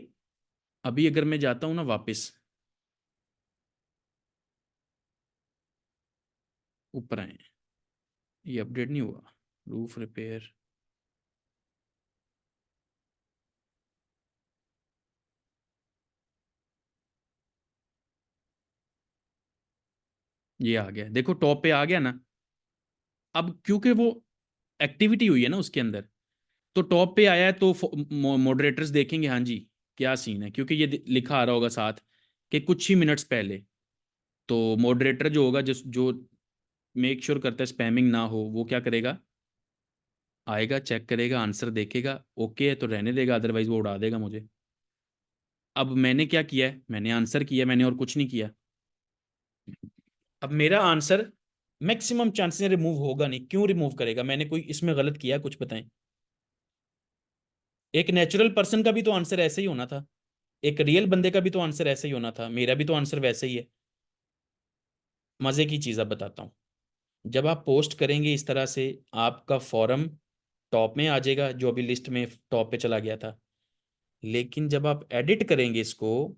अभी अगर मैं जाता हूँ ना वापस, ऊपर आए, ये अपडेट नहीं हुआ, रूफ रिपेयर, ये आ गया, देखो टॉप पे आ गया ना। अब क्योंकि वो एक्टिविटी हुई है ना उसके अंदर, तो टॉप पे आया है, तो मॉडरेटर्स देखेंगे हाँ जी क्या सीन है, क्योंकि ये लिखा आ रहा होगा साथ कि कुछ ही मिनट्स पहले। तो मॉडरेटर जो होगा, जिस जो मेक श्योर करता है स्पैमिंग ना हो, वो क्या करेगा, आएगा, चेक करेगा, आंसर देखेगा, ओके है तो रहने देगा, अदरवाइज वो उड़ा देगा मुझे। अब मैंने क्या किया है, मैंने आंसर किया, मैंने और कुछ नहीं किया। अब मेरा आंसर मैक्सिमम चांसेस रिमूव होगा नहीं, क्यों रिमूव करेगा, मैंने कोई इसमें गलत किया, कुछ बताएं। एक नेचुरल पर्सन का भी तो आंसर ऐसे ही होना था, एक रियल बंदे का भी तो आंसर ऐसे ही होना था, मेरा भी तो आंसर वैसे ही है। मजे की चीज अब बताता हूँ, जब आप पोस्ट करेंगे इस तरह से, आपका फॉरम टॉप में आ जाएगा, जो अभी लिस्ट में टॉप पे चला गया था। लेकिन जब आप एडिट करेंगे इसको,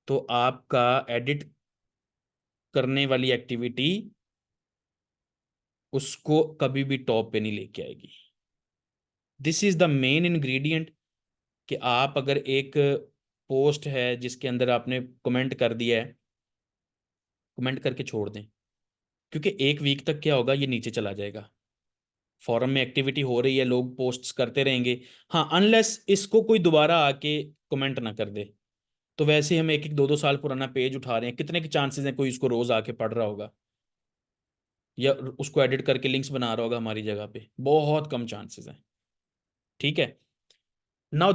तो आपका एडिट करने वाली एक्टिविटी उसको कभी भी टॉप पे नहीं लेके आएगी। This is the main ingredient, कि आप अगर एक पोस्ट है जिसके अंदर आपने कमेंट कर दिया है, कमेंट करके छोड़ दें, क्योंकि एक वीक तक क्या होगा, ये नीचे चला जाएगा। फॉरम में एक्टिविटी हो रही है, लोग पोस्ट्स करते रहेंगे। हाँ, अनलेस इसको कोई दोबारा आके कमेंट ना कर दे, तो वैसे हम एक एक दो दो साल पुराना पेज उठा रहे हैं, कितने के चांसेस हैं कोई इसको रोज आके पढ़ रहा होगा, या उसको एडिट करके लिंक्स बना रहा होगा हमारी जगह पे, बहुत कम चांसेस हैं। ठीक है। नाउ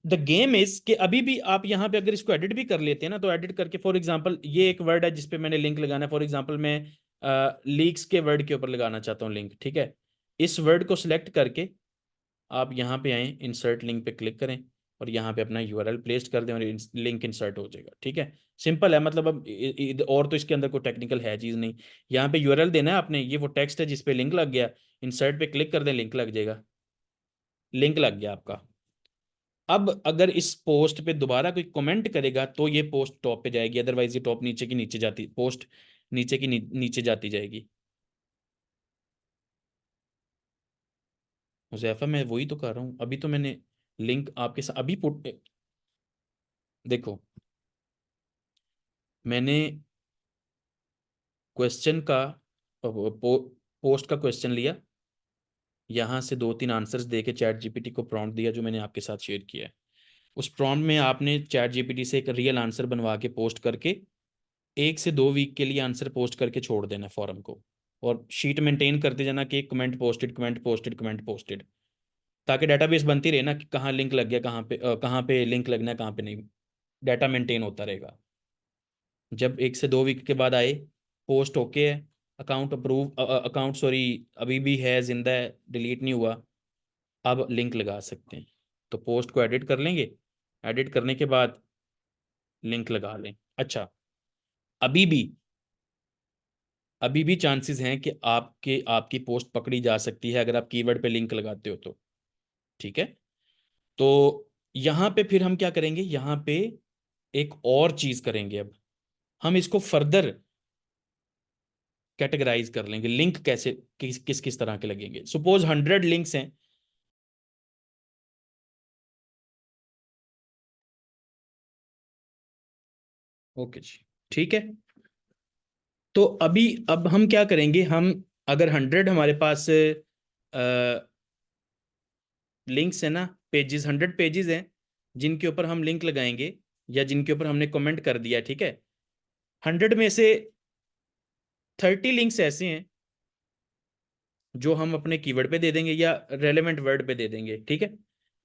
द गेम इज कि अभी भी आप यहाँ पे अगर इसको एडिट भी कर लेते हैं ना, तो एडिट करके, फॉर एग्जांपल ये एक वर्ड है जिसपे मैंने लिंक लगाना है, फॉर एग्जांपल मैं लीक्स के वर्ड के ऊपर लगाना चाहता हूँ लिंक, ठीक है। इस वर्ड को सिलेक्ट करके आप यहाँ पे आए, इंसर्ट लिंक पे क्लिक करें, और यहाँ पे अपना यूआरएल प्लेस कर दें, और लिंक इंसर्ट हो जाएगा। ठीक है, सिंपल है, मतलब अब और तो इसके अंदर कोई टेक्निकल है चीज़ नहीं। यहाँ पे यूआरएल देना है आपने, ये वो टेक्स्ट है जिसपे लिंक लग गया, इंसर्ट पे क्लिक कर दें, लिंक लग जाएगा, लिंक लग गया आपका। अब अगर इस पोस्ट पे दोबारा कोई कमेंट करेगा, तो ये पोस्ट टॉप पे जाएगी, अदरवाइज ये टॉप नीचे की नीचे जाती, पोस्ट नीचे की नीचे जाती जाएगी। हुजैफा, मैं वही तो कर रहा हूँ, अभी तो मैंने लिंक आपके साथ अभी पुट, देखो मैंने क्वेश्चन का पोस्ट का क्वेश्चन लिया, यहाँ से दो तीन आंसर्स दे के चैट जीपीटी को प्रॉम्प्ट दिया, जो मैंने आपके साथ शेयर किया है। उस प्रॉम्प्ट में आपने चैट जीपीटी से एक रियल आंसर बनवा के पोस्ट करके 1 से 2 वीक के लिए आंसर पोस्ट करके छोड़ देना फॉरम को, और शीट मेंटेन करते जाना कि comment posted, comment posted, comment posted, ताकि डाटाबेस बनती रहे ना, कि कहाँ लिंक लग गया, कहाँ पे लिंक लगना है, कहाँ पे नहीं, डाटा मेंटेन होता रहेगा। जब 1 से 2 वीक के बाद आए, पोस्ट ओके है, अकाउंट अप्रूव, अकाउंट सॉरी अभी भी है, जिंदा है, डिलीट नहीं हुआ, अब लिंक लगा सकते हैं। तो पोस्ट को एडिट कर लेंगे, एडिट करने के बाद लिंक लगा लें। अच्छा, अभी भी अभी भी चांसेस हैं कि आपकी पोस्ट पकड़ी जा सकती है, अगर आप कीवर्ड पे लिंक लगाते हो तो। ठीक है। तो यहाँ पे फिर हम क्या करेंगे, यहाँ पे एक और चीज करेंगे, अब हम इसको फर्दर कैटेगराइज कर लेंगे, लिंक कैसे, किस किस तरह के लगेंगे। सपोज 100 लिंक्स हैं। ओके जी, ठीक है। तो अभी अब हम क्या करेंगे, हम अगर 100 हमारे पास लिंक्स है ना, पेजेस, 100 पेजेस हैं जिनके ऊपर हम लिंक लगाएंगे, या जिनके ऊपर हमने कमेंट कर दिया, ठीक है। 100 में से 30 लिंक्स ऐसे हैं जो हम अपने कीवर्ड पे दे देंगे, या रेलेवेंट वर्ड पे दे देंगे, ठीक है।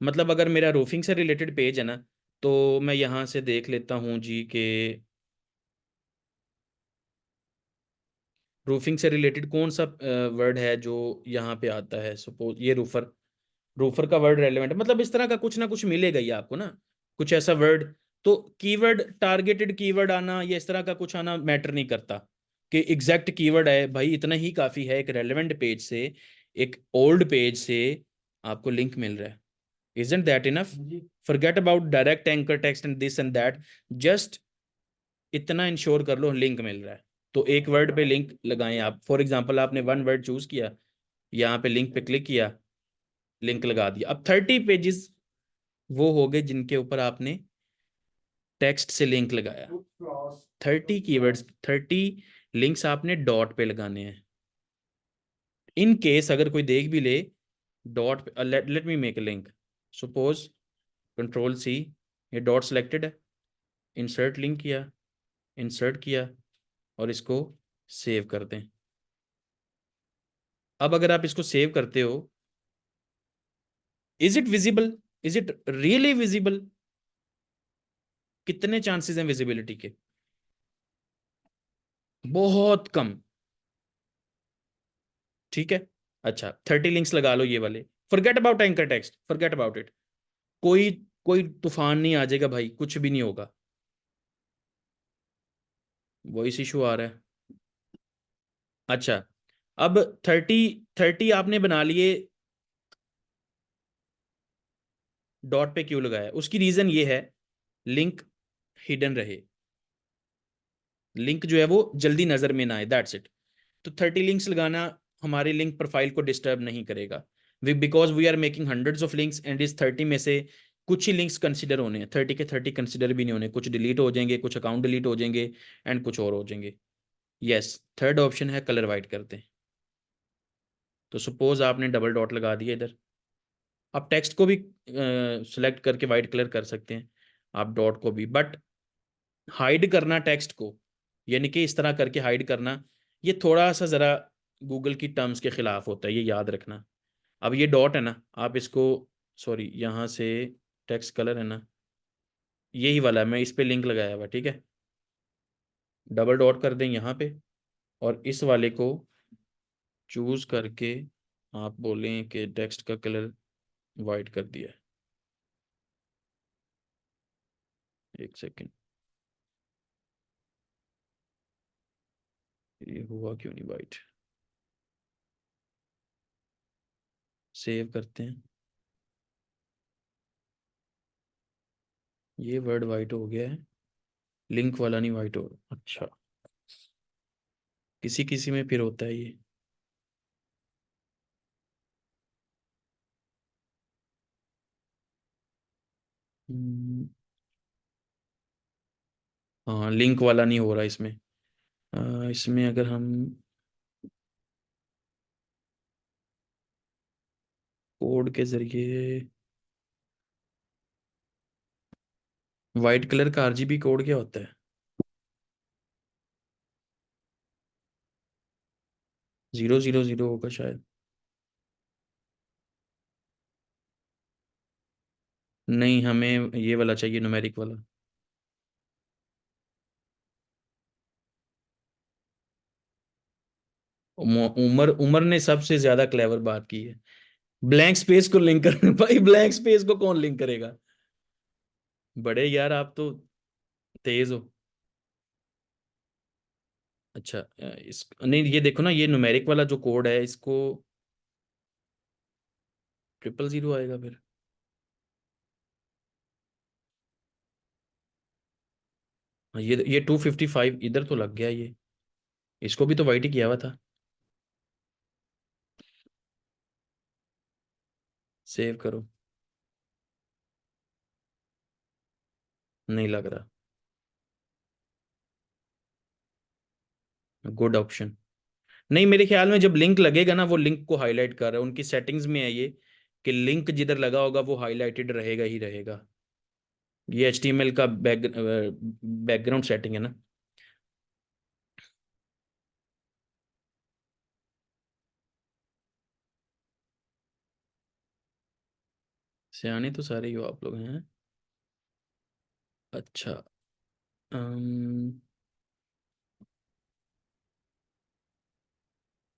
मतलब अगर मेरा रूफिंग से रिलेटेड पेज है ना, तो मैं यहाँ से देख लेता हूँ जी कि रूफिंग से रिलेटेड कौन सा वर्ड है जो यहाँ पे आता है। सपोज ये रूफर, रूफर का वर्ड रेलेवेंट है, मतलब इस तरह का कुछ ना कुछ मिलेगा ही आपको ना, कुछ ऐसा वर्ड। तो कीवर्ड, टारगेटेड कीवर्ड आना या इस तरह का कुछ आना मैटर नहीं करता, कि एग्जैक्ट कीवर्ड है भाई, इतना ही काफी है, एक रेलेवेंट पेज से, एक ओल्ड पेज से आपको लिंक मिल रहा है। Isn't that enough? Forget about direct anchor text and this and that. Just इतना इंश्योर कर लो लिंक मिल रहा है। तो एक वर्ड पे लिंक लगाएं आप। फॉर एग्जांपल आपने वन वर्ड चूज किया, यहाँ पे लिंक पे क्लिक किया, लिंक लगा दिया। अब 30 पेजेस वो हो गए जिनके ऊपर आपने टेक्स्ट से लिंक लगाया। 30 कीवर्ड्स, 30 लिंक्स आपने डॉट पे लगाने हैं। इन केस अगर कोई देख भी ले डॉट पे, let me make a link. Suppose control C, ये डॉट सेलेक्टेड है, इंसर्ट लिंक किया, इंसर्ट किया और इसको सेव कर दें। अब अगर आप इसको सेव करते हो, is it visible? Is it really visible? कितने चांसेस हैं विजिबिलिटी के? बहुत कम। ठीक है, अच्छा 30 लिंक्स लगा लो ये वाले। Forget about anchor text, forget about it. कोई कोई तूफान नहीं आ जाएगा भाई, कुछ भी नहीं होगा। वॉइस इशू आ रहा है। अच्छा, अब 30 30 आपने बना लिए, डॉट पे क्यों लगाया? उसकी रीजन ये है लिंक हिडन रहे, लिंक जो है वो जल्दी नजर में ना आए, दैट्स इट। तो 30 लिंक्स लगाना हमारे लिंक प्रोफाइल को डिस्टर्ब नहीं करेगा, because we are making hundreds of links and इस 30 में से कुछ ही लिंक्स कंसिडर होने हैं। 30 के 30 कंसिडर भी नहीं होने, कुछ डिलीट हो जाएंगे, कुछ अकाउंट डिलीट हो जाएंगे एंड कुछ और हो जाएंगे। यस, थर्ड ऑप्शन है कलर वाइट करते हैं। तो सपोज आपने डबल डॉट लगा दिया इधर, आप टेक्स्ट को भी सिलेक्ट करके वाइट कलर कर सकते हैं, आप डॉट को भी, बट हाइड करना टेक्स्ट को, यानी कि इस तरह करके हाइड करना, ये थोड़ा सा ज़रा गूगल की टर्म्स के खिलाफ होता है, ये याद रखना। अब ये डॉट है ना, आप इसको, सॉरी यहाँ से टेक्स्ट कलर है ना, यही वाला है, मैं इस पे लिंक लगाया हुआ, ठीक है। डबल डॉट कर दें यहाँ पे और इस वाले को चूज करके आप बोलें कि टेक्स्ट का कलर वाइट कर दिया है। एक सेकेंड, ये हुआ क्यों नहीं वाइट? सेव करते हैं, ये वर्ड वाइट हो गया है, लिंक वाला नहीं वाइट हो। अच्छा, किसी किसी में फिर होता है ये। हम्म, हाँ लिंक वाला नहीं हो रहा इसमें। इसमें अगर हम कोड के जरिए, वाइट कलर का आरजीबी कोड क्या होता है? 000 होगा शायद। नहीं, हमें ये वाला चाहिए, न्यूमेरिक वाला। उमर उमर ने सबसे ज्यादा क्लेवर बात की है। ब्लैंक स्पेस को लिंक कर भाई ब्लैंक स्पेस को कौन लिंक करेगा? बड़े यार आप तो तेज हो। अच्छा, इस नहीं, ये देखो ना, ये न्यूमेरिक वाला जो कोड है इसको 000 आएगा फिर। हाँ, ये 255 इधर तो लग गया ये, इसको भी तो वाइट ही किया हुआ था। सेव करो, नहीं लग रहा। Good option. नहीं, मेरे ख्याल में जब लिंक लगेगा ना, वो लिंक को हाईलाइट कर रहा है, उनकी सेटिंग्स में है ये कि लिंक जिधर लगा होगा वो हाईलाइटेड रहेगा ही रहेगा। ये HTML का बैकग्राउंड सेटिंग है ना। सियाने तो सारे ही हो आप लोग हैं। अच्छा, अम,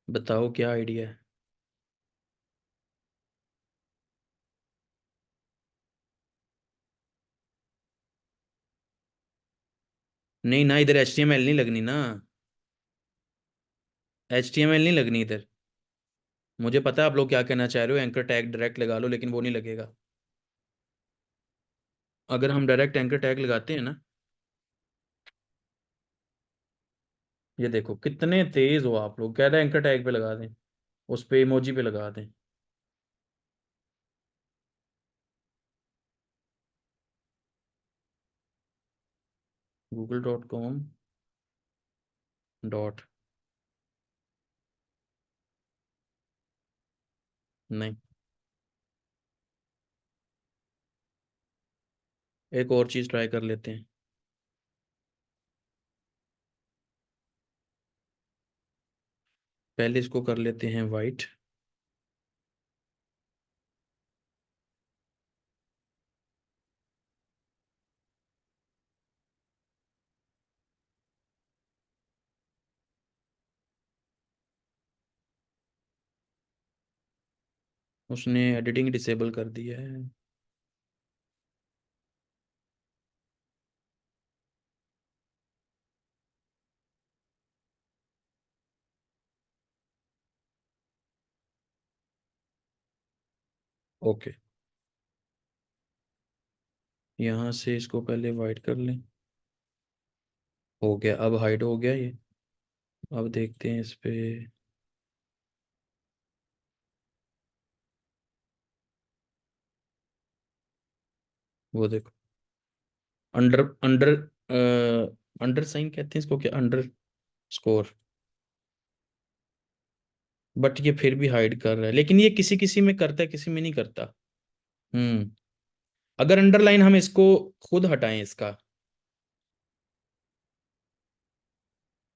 बताओ क्या आइडिया है? नहीं ना, इधर HTML नहीं लगनी ना, HTML नहीं लगनी इधर। मुझे पता है आप लोग क्या कहना चाह रहे हो, एंकर टैग डायरेक्ट लगा लो, लेकिन वो नहीं लगेगा। अगर हम डायरेक्ट एंकर टैग लगाते हैं ना, ये देखो कितने तेज हो आप लोग, कह रहे हैं एंकर टैग पे लगा दें, उस पे इमोजी पे लगा दें। google.com. नहीं, एक और चीज ट्राई कर लेते हैं। पहले इसको कर लेते हैं वाइट। उसने एडिटिंग डिसेबल कर दिया है। ओके, यहाँ से इसको पहले वाइट कर लें। हो गया, अब हाइड हो गया ये। अब देखते हैं इस पे। वो देखो, अंडर अंडर अंडर साइन कहते हैं इसको, क्या, अंडर स्कोर। बट ये फिर भी हाइड कर रहा है, लेकिन ये किसी किसी में करता है, किसी में नहीं करता। हम्म। अगर अंडरलाइन हम इसको खुद हटाएं इसका,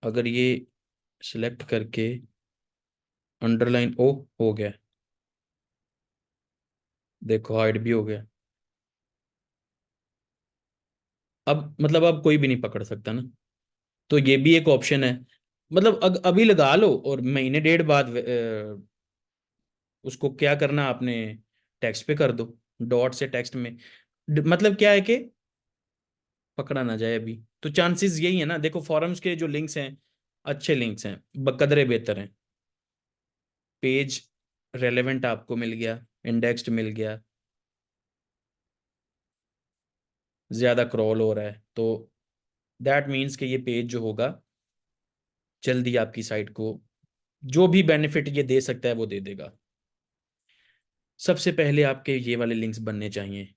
अगर ये सिलेक्ट करके अंडरलाइन, ओ, हो गया। देखो हाइड भी हो गया। अब मतलब अब कोई भी नहीं पकड़ सकता ना। तो ये भी एक ऑप्शन है। मतलब अभी लगा लो और महीने डेढ़ बाद उसको क्या करना आपने, टेक्स्ट पे कर दो, डॉट से टेक्स्ट में। मतलब क्या है कि पकड़ा ना जाए अभी। तो चांसेस यही है ना, देखो फॉरम्स के जो लिंक्स हैं, अच्छे लिंक्स हैं, बकदरे बेहतर हैं। पेज रेलेवेंट आपको मिल गया, इंडेक्स्ड मिल गया, ज्यादा क्रॉल हो रहा है, तो दैट मीन्स कि ये पेज जो होगा जल्दी आपकी साइट को जो भी बेनिफिट ये दे सकता है वो दे देगा। सबसे पहले आपके ये वाले लिंक्स बनने चाहिए।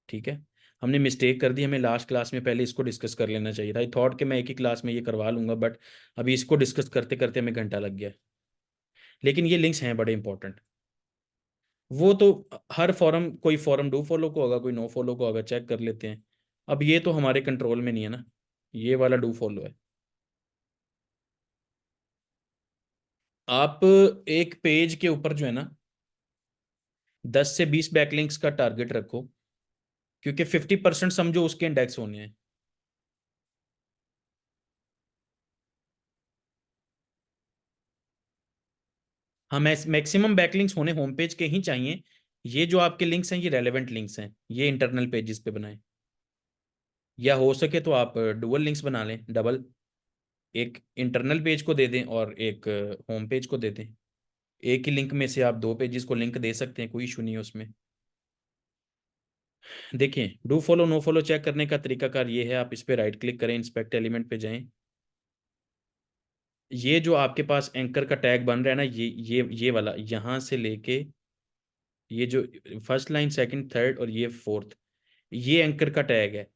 ठीक है, हमने मिस्टेक कर दी, हमें लास्ट क्लास में पहले इसको डिस्कस कर लेना चाहिए था। आई थॉट कि मैं एक ही क्लास में ये करवा लूंगा, बट अभी इसको डिस्कस करते करते हमें घंटा लग गया। लेकिन ये लिंक्स हैं बड़े इंपॉर्टेंट। वो तो हर फॉरम, कोई फॉरम डू फॉलो को होगा, कोई नो फॉलो को होगा, चेक कर लेते हैं। अब ये तो हमारे कंट्रोल में नहीं है ना, ये वाला डू फॉलो है। आप एक पेज के ऊपर जो है ना, 10 से 20 बैकलिंक्स का टारगेट रखो, क्योंकि 50% समझो उसके इंडेक्स होने हैं। हाँ, मैक्सिमम बैकलिंक्स होने होम पेज के ही चाहिए। ये जो आपके लिंक्स हैं ये रेलेवेंट लिंक्स हैं, ये इंटरनल पेजेस पे बनाएं। या हो सके तो आप डुअल लिंक्स बना लें, डबल। एक इंटरनल पेज को दे दें और एक होम पेज को दे दें। एक ही लिंक में से आप दो पेजेस को लिंक दे सकते हैं, कोई इशू नहीं है उसमें। देखिए, do follow no follow check करने का तरीकाकार ये है, आप इस पे राइट क्लिक करें, इंस्पेक्ट एलिमेंट पे जाएं। ये जो आपके पास एंकर का टैग बन रहा है ना, ये वाला यहाँ से लेके ये जो फर्स्ट लाइन, सेकंड, थर्ड और ये फोर्थ, ये एंकर का टैग है।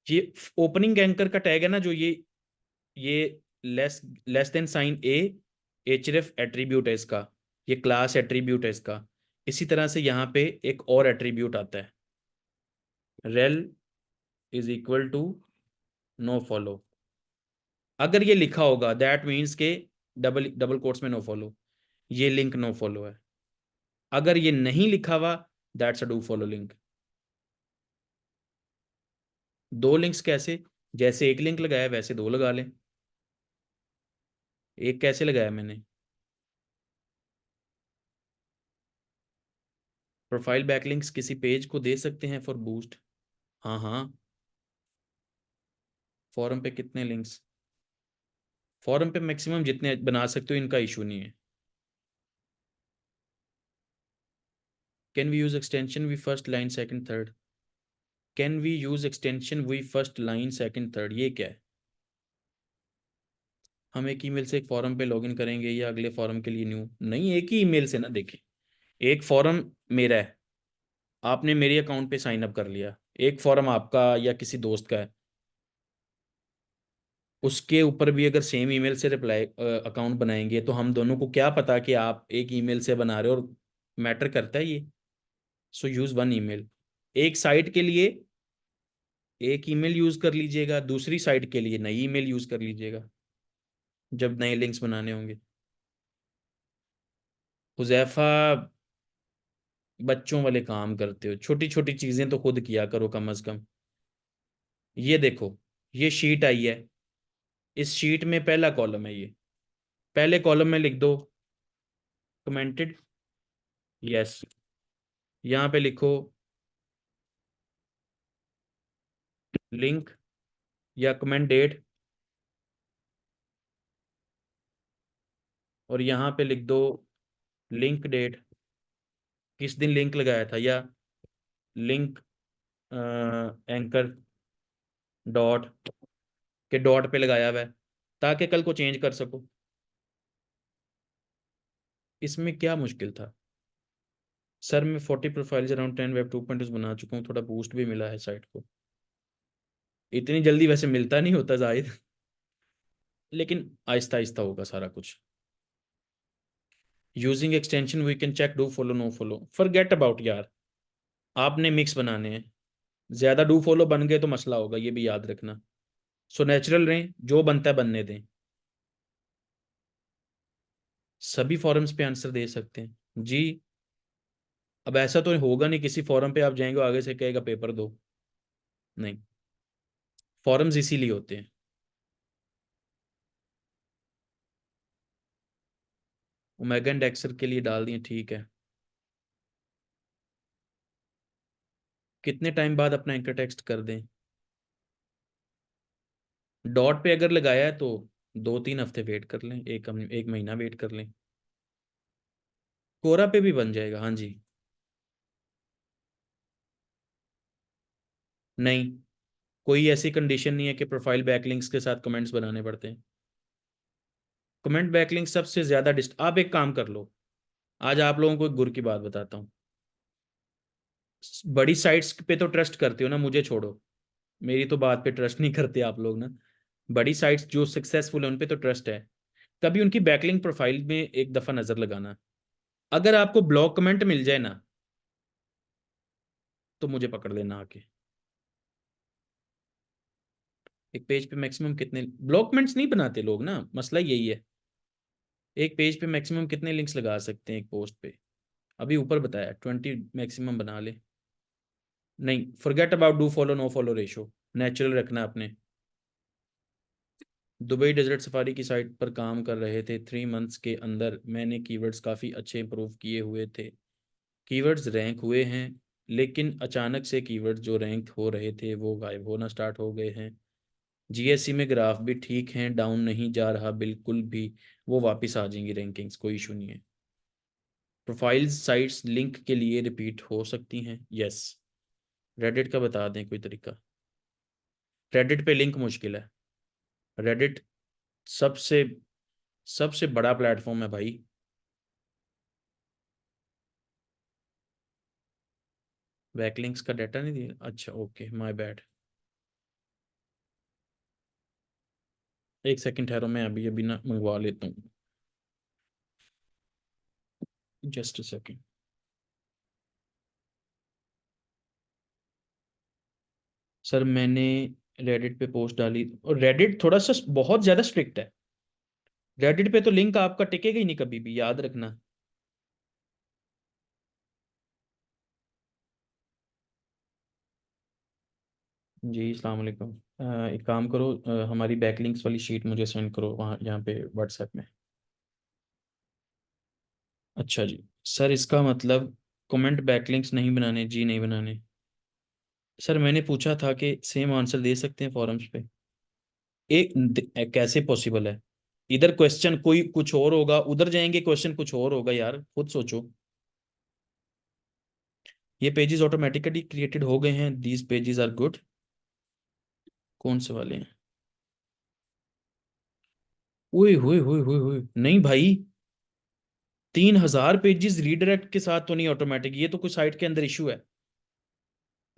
ये ओपनिंग एंकर का टैग है ना, जो ये लेस लेस देन साइन ए, एचरेफ एट्रीब्यूट है इसका, ये क्लास एट्रीब्यूट है इसका। इसी तरह से यहाँ पे एक और एट्रीब्यूट आता है, rel is equal to no follow. अगर ये लिखा होगा दैट मीन्स के डबल डबल कोट्स में नो फॉलो, ये लिंक नो फॉलो है। अगर ये नहीं लिखा हुआ, that's a do follow link. दो लिंक्स कैसे, जैसे एक लिंक लगाया वैसे दो लगा लें। एक कैसे लगाया मैंने, प्रोफाइल बैकलिंक्स किसी पेज को दे सकते हैं फॉर बूस्ट। हाँ हाँ, फॉरम पे कितने लिंक्स, फॉरम पे मैक्सिमम जितने बना सकते हो, इनका इशू नहीं है। Can we use extension we first line second third. Can we use extension we first line second third, ये क्या है? हम एक ईमेल से एक फॉर्म पे लॉगिन करेंगे या अगले फॉर्म के लिए न्यू? नहीं, एक ही ईमेल से ना। देखें, एक फॉर्म मेरा है, आपने मेरे अकाउंट पे साइन अप कर लिया, एक फॉर्म आपका या किसी दोस्त का है, उसके ऊपर भी अगर सेम ईमेल से रिप्लाई अकाउंट बनाएंगे तो हम दोनों को क्या पता कि आप एक ईमेल से बना रहे हो, और मैटर करता है ये। सो यूज वन ईमेल। एक साइट के लिए एक ईमेल यूज कर लीजिएगा, दूसरी साइट के लिए नई ईमेल यूज कर लीजिएगा जब नए लिंक्स बनाने होंगे। हुजैफा, बच्चों वाले काम करते हो, छोटी छोटी चीजें तो खुद किया करो कम अज कम। ये देखो, ये शीट आई है, इस शीट में पहला कॉलम है ये, पहले कॉलम में लिख दो कमेंटेड, यस। यहाँ पे लिखो लिंक या कमेंट डेट, और यहाँ पे लिख दो लिंक डेट, किस दिन लिंक लगाया था, या लिंक एंकर डॉट के डॉट पे लगाया हुआ है, ताकि कल को चेंज कर सको। इसमें क्या मुश्किल था? सर मैं 40 प्रोफाइल्स अराउंड 10 वेब 2.0 बना चुका हूँ, थोड़ा बूस्ट भी मिला है साइट को। इतनी जल्दी वैसे मिलता नहीं होता जाहिद, लेकिन आहिस्ता आहिस्ता होगा सारा कुछ। Using extension we can check do follow no follow, forget about यार, आपने मिक्स बनाने हैं। ज्यादा डू फॉलो बन गए तो मसला होगा, ये भी याद रखना। सो नेचुरल रहें, जो बनता है बनने दें। सभी फॉरम्स पे आंसर दे सकते हैं जी। अब ऐसा तो होगा नहीं किसी फॉरम पे आप जाएंगे आगे से कहेगा पेपर दो, नहीं। फॉरम्स इसीलिए होते हैं। ओमेगा इंडेक्सर के लिए डाल दिए, ठीक है। कितने टाइम बाद अपना एंकर टेक्स्ट कर दें? डॉट पे अगर लगाया है तो 2-3 हफ्ते वेट कर लें, एक महीना वेट कर लें। कोरा पे भी बन जाएगा, हाँ जी। नहीं, कोई ऐसी कंडीशन नहीं है कि प्रोफाइल बैकलिंक्स के साथ कमेंट्स बनाने पड़ते हैं। कमेंट बैकलिंक सबसे ज्यादा आप एक काम कर लो, आज आप लोगों को एक गुर की बात बताता हूँ। बड़ी साइट्स पे तो ट्रस्ट करते हो ना, मुझे छोड़ो, मेरी तो बात पे ट्रस्ट नहीं करते आप लोग ना। बड़ी साइट्स जो सक्सेसफुल है उन पे तो ट्रस्ट है। कभी उनकी बैकलिंक प्रोफाइल में एक दफा नजर लगाना, अगर आपको ब्लॉक कमेंट मिल जाए ना, तो मुझे पकड़ लेना आके। एक पेज पे मैक्सिमम कितने ब्लॉक कमेंट्स नहीं बनाते लोग ना, मसला यही है। एक पेज पे मैक्सिमम कितने लिंक्स लगा सकते हैं एक पोस्ट पे? अभी ऊपर बताया 20 मैक्सिमम बना ले। नहीं, forget about do follow no follow ratio, natural रखना अपने। दुबई डेजर्ट सफारी की साइट पर काम कर रहे थे, 3 मंथ्स के अंदर मैंने कीवर्ड्स काफ़ी अच्छे इंप्रूव किए हुए थे, कीवर्ड्स रैंक हुए हैं, लेकिन अचानक से कीवर्ड्स जो रैंक हो रहे थे वो गायब होना स्टार्ट हो गए हैं। जीएससी में ग्राफ भी ठीक हैं, डाउन नहीं जा रहा बिल्कुल भी, वो वापस आ जाएंगी रैंकिंग्स, कोई इशू नहीं है। प्रोफाइल्स साइट्स लिंक के लिए रिपीट हो सकती हैं, यस। रेडिट का बता दें कोई तरीका? रेडिट पे लिंक मुश्किल है। रेडिट सबसे सबसे बड़ा प्लेटफॉर्म है भाई। बैकलिंक्स का डाटा नहीं दिया, अच्छा ओके, माय बैड। एक सेकंड ठहरो, मैं अभी अभी ना मंगवा लेता हूँ, जस्ट अ सेकंड। सर मैंने रेडिट पे पोस्ट डाली, और रेडिट थोड़ा सा बहुत ज़्यादा स्ट्रिक्ट है। रेडिट पे तो लिंक आपका टिकेगा ही नहीं कभी भी, याद रखना। जी अस्सलाम वालेकुम। एक काम करो, हमारी बैकलिंक्स वाली शीट मुझे सेंड करो वहाँ, यहाँ पे व्हाट्सएप में। अच्छा जी। सर इसका मतलब कमेंट बैकलिंक्स नहीं बनाने? जी नहीं बनाने। सर मैंने पूछा था कि सेम आंसर दे सकते हैं फॉरम्स पे। कैसे पॉसिबल है? इधर क्वेश्चन कोई कुछ और होगा, उधर जाएंगे क्वेश्चन कुछ और होगा, यार खुद सोचो। ये पेजेस ऑटोमेटिकली क्रिएटेड हो गए हैं, दीज पेजेस आर गुड। कौन से वाले हैं? ओए होए होए होए होए, नहीं भाई, 3000 पेजेस रीडायरेक्ट के साथ तो नहीं ऑटोमेटिक, ये तो कोई साइट के अंदर इशू है।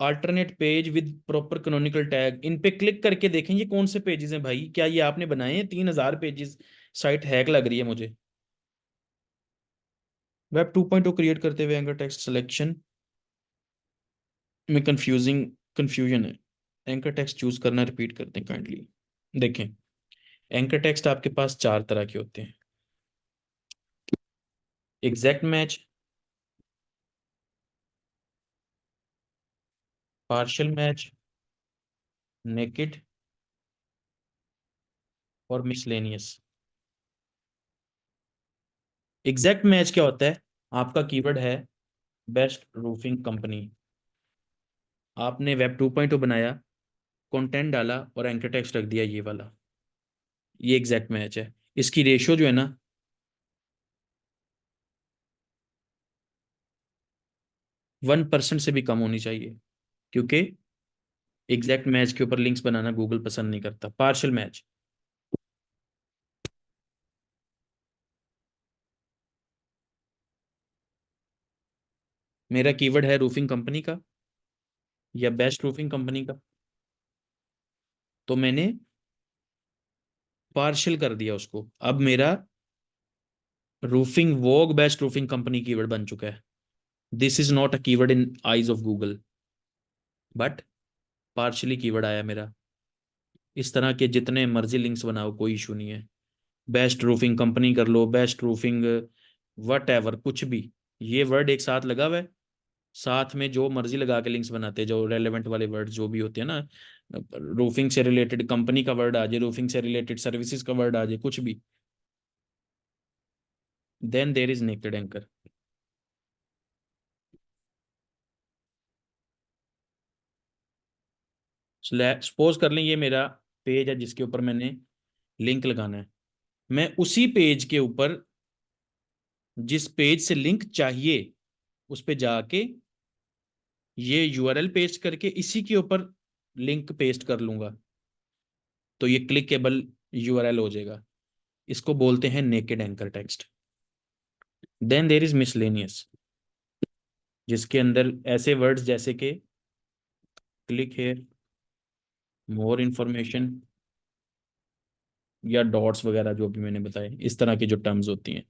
Alternate page with proper canonical tag, इन पे क्लिक करके देखें ये कौन से पेजेस हैं भाई, क्या ये आपने बनाए हैं? 3000 पेजेस, साइट हैक लग रही है मुझे। वेब 2.0 क्रिएट करते हुए एंकर टेक्स्ट सिलेक्शन में कंफ्यूजन है। एंकर टेक्स्ट चूज करना रिपीट करते हैं काइंडली। देखें, एंकर टेक्स्ट आपके पास चार तरह के होते हैं। Exact match, partial match, naked और मिसलेनियस। एग्जैक्ट मैच क्या होता है? आपका कीवर्ड है बेस्ट रूफिंग कंपनी, आपने वेब 2.0 बनाया, कंटेंट डाला और एंकर टेक्स्ट रख दिया ये वाला, ये एग्जैक्ट मैच है। इसकी रेशियो जो है ना, 1% से भी कम होनी चाहिए, क्योंकि एग्जैक्ट मैच के ऊपर लिंक्स बनाना गूगल पसंद नहीं करता। पार्शियल मैच, मेरा कीवर्ड है रूफिंग कंपनी का या बेस्ट रूफिंग कंपनी का, तो मैंने पार्शियल कर दिया उसको। अब मेरा रूफिंग वोग बेस्ट रूफिंग कंपनी कीवर्ड बन चुका है। This is not a keyword in eyes of Google, but partially keyword आया मेरा। इस तरह के जितने मर्जी लिंक्स बनाओ, कोई इशू नहीं है। बेस्ट रूफिंग कंपनी कर लो, बेस्ट रूफिंग वट एवर, कुछ भी, ये वर्ड एक साथ लगा हुआ है, साथ में जो मर्जी लगा के लिंक्स बनाते हैं, जो रेलेवेंट वाले वर्ड जो भी होते हैं ना, रूफिंग से रिलेटेड कंपनी का वर्ड आ जाए, रूफिंग से रिलेटेड सर्विसेज का वर्ड आ जाए, कुछ भी, then there is naked anchor. Suppose कर लें ये मेरा पेज है जिसके ऊपर मैंने लिंक लगाना है, मैं उसी पेज के ऊपर जिस पेज से लिंक चाहिए उस पे जाके ये यूआरएल पेस्ट करके इसी के ऊपर लिंक पेस्ट कर लूंगा, तो ये क्लिकेबल यूआरएल हो जाएगा। इसको बोलते हैं naked anchor text. Then there is miscellaneous, जिसके अंदर ऐसे वर्ड्स जैसे कि क्लिक हेयर, मोर इंफॉर्मेशन या डॉट्स वगैरह जो भी मैंने बताए, इस तरह की जो टर्म्स होती हैं,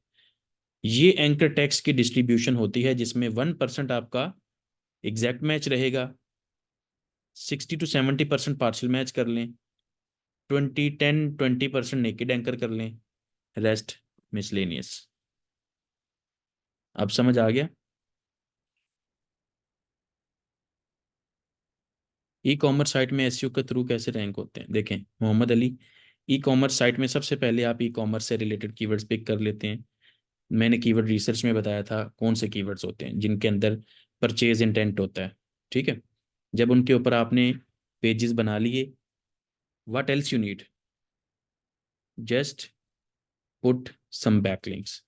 ये एंकर टेक्स्ट की डिस्ट्रीब्यूशन होती है, जिसमें 1% आपका एग्जैक्ट मैच रहेगा, 60 to 70% पार्शियल मैच कर लें, 20% नेकेड एंकर कर लें, रेस्ट मिसलेनियस। अब समझ आ गया? ई कॉमर्स साइट में एसईओ के थ्रू कैसे रैंक होते हैं? देखें Mohammad Ali, e commerce site में सबसे पहले आप ई कॉमर्स से रिलेटेड कीवर्ड्स पिक कर लेते हैं। मैंने कीवर्ड रिसर्च में बताया था कौन से कीवर्ड्स होते हैं जिनके अंदर परचेज इंटेंट होता है, ठीक है। जब उनके ऊपर आपने पेजेस बना लिए, what else you need, just put some backlinks,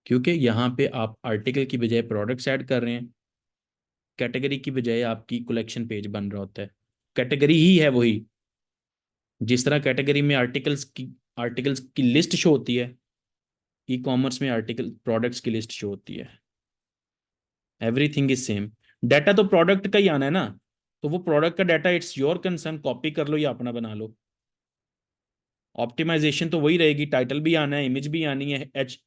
क्योंकि यहाँ पे आप आर्टिकल की बजाय प्रोडक्ट्स ऐड कर रहे हैं, कैटेगरी की बजाय आपकी कलेक्शन पेज बन रहा होता है। कैटेगरी ही है वही, जिस तरह कैटेगरी में आर्टिकल्स की लिस्ट शो होती है, ई कॉमर्स में आर्टिकल प्रोडक्ट्स की लिस्ट शो होती है। एवरीथिंग इज सेम, डाटा तो प्रोडक्ट का ही आना है ना, तो वो प्रोडक्ट का data it's your concern, copy कर लो या अपना बना लो। ऑप्टिमाइजेशन तो वही रहेगी, टाइटल भी आना है, इमेज भी आनी है, एच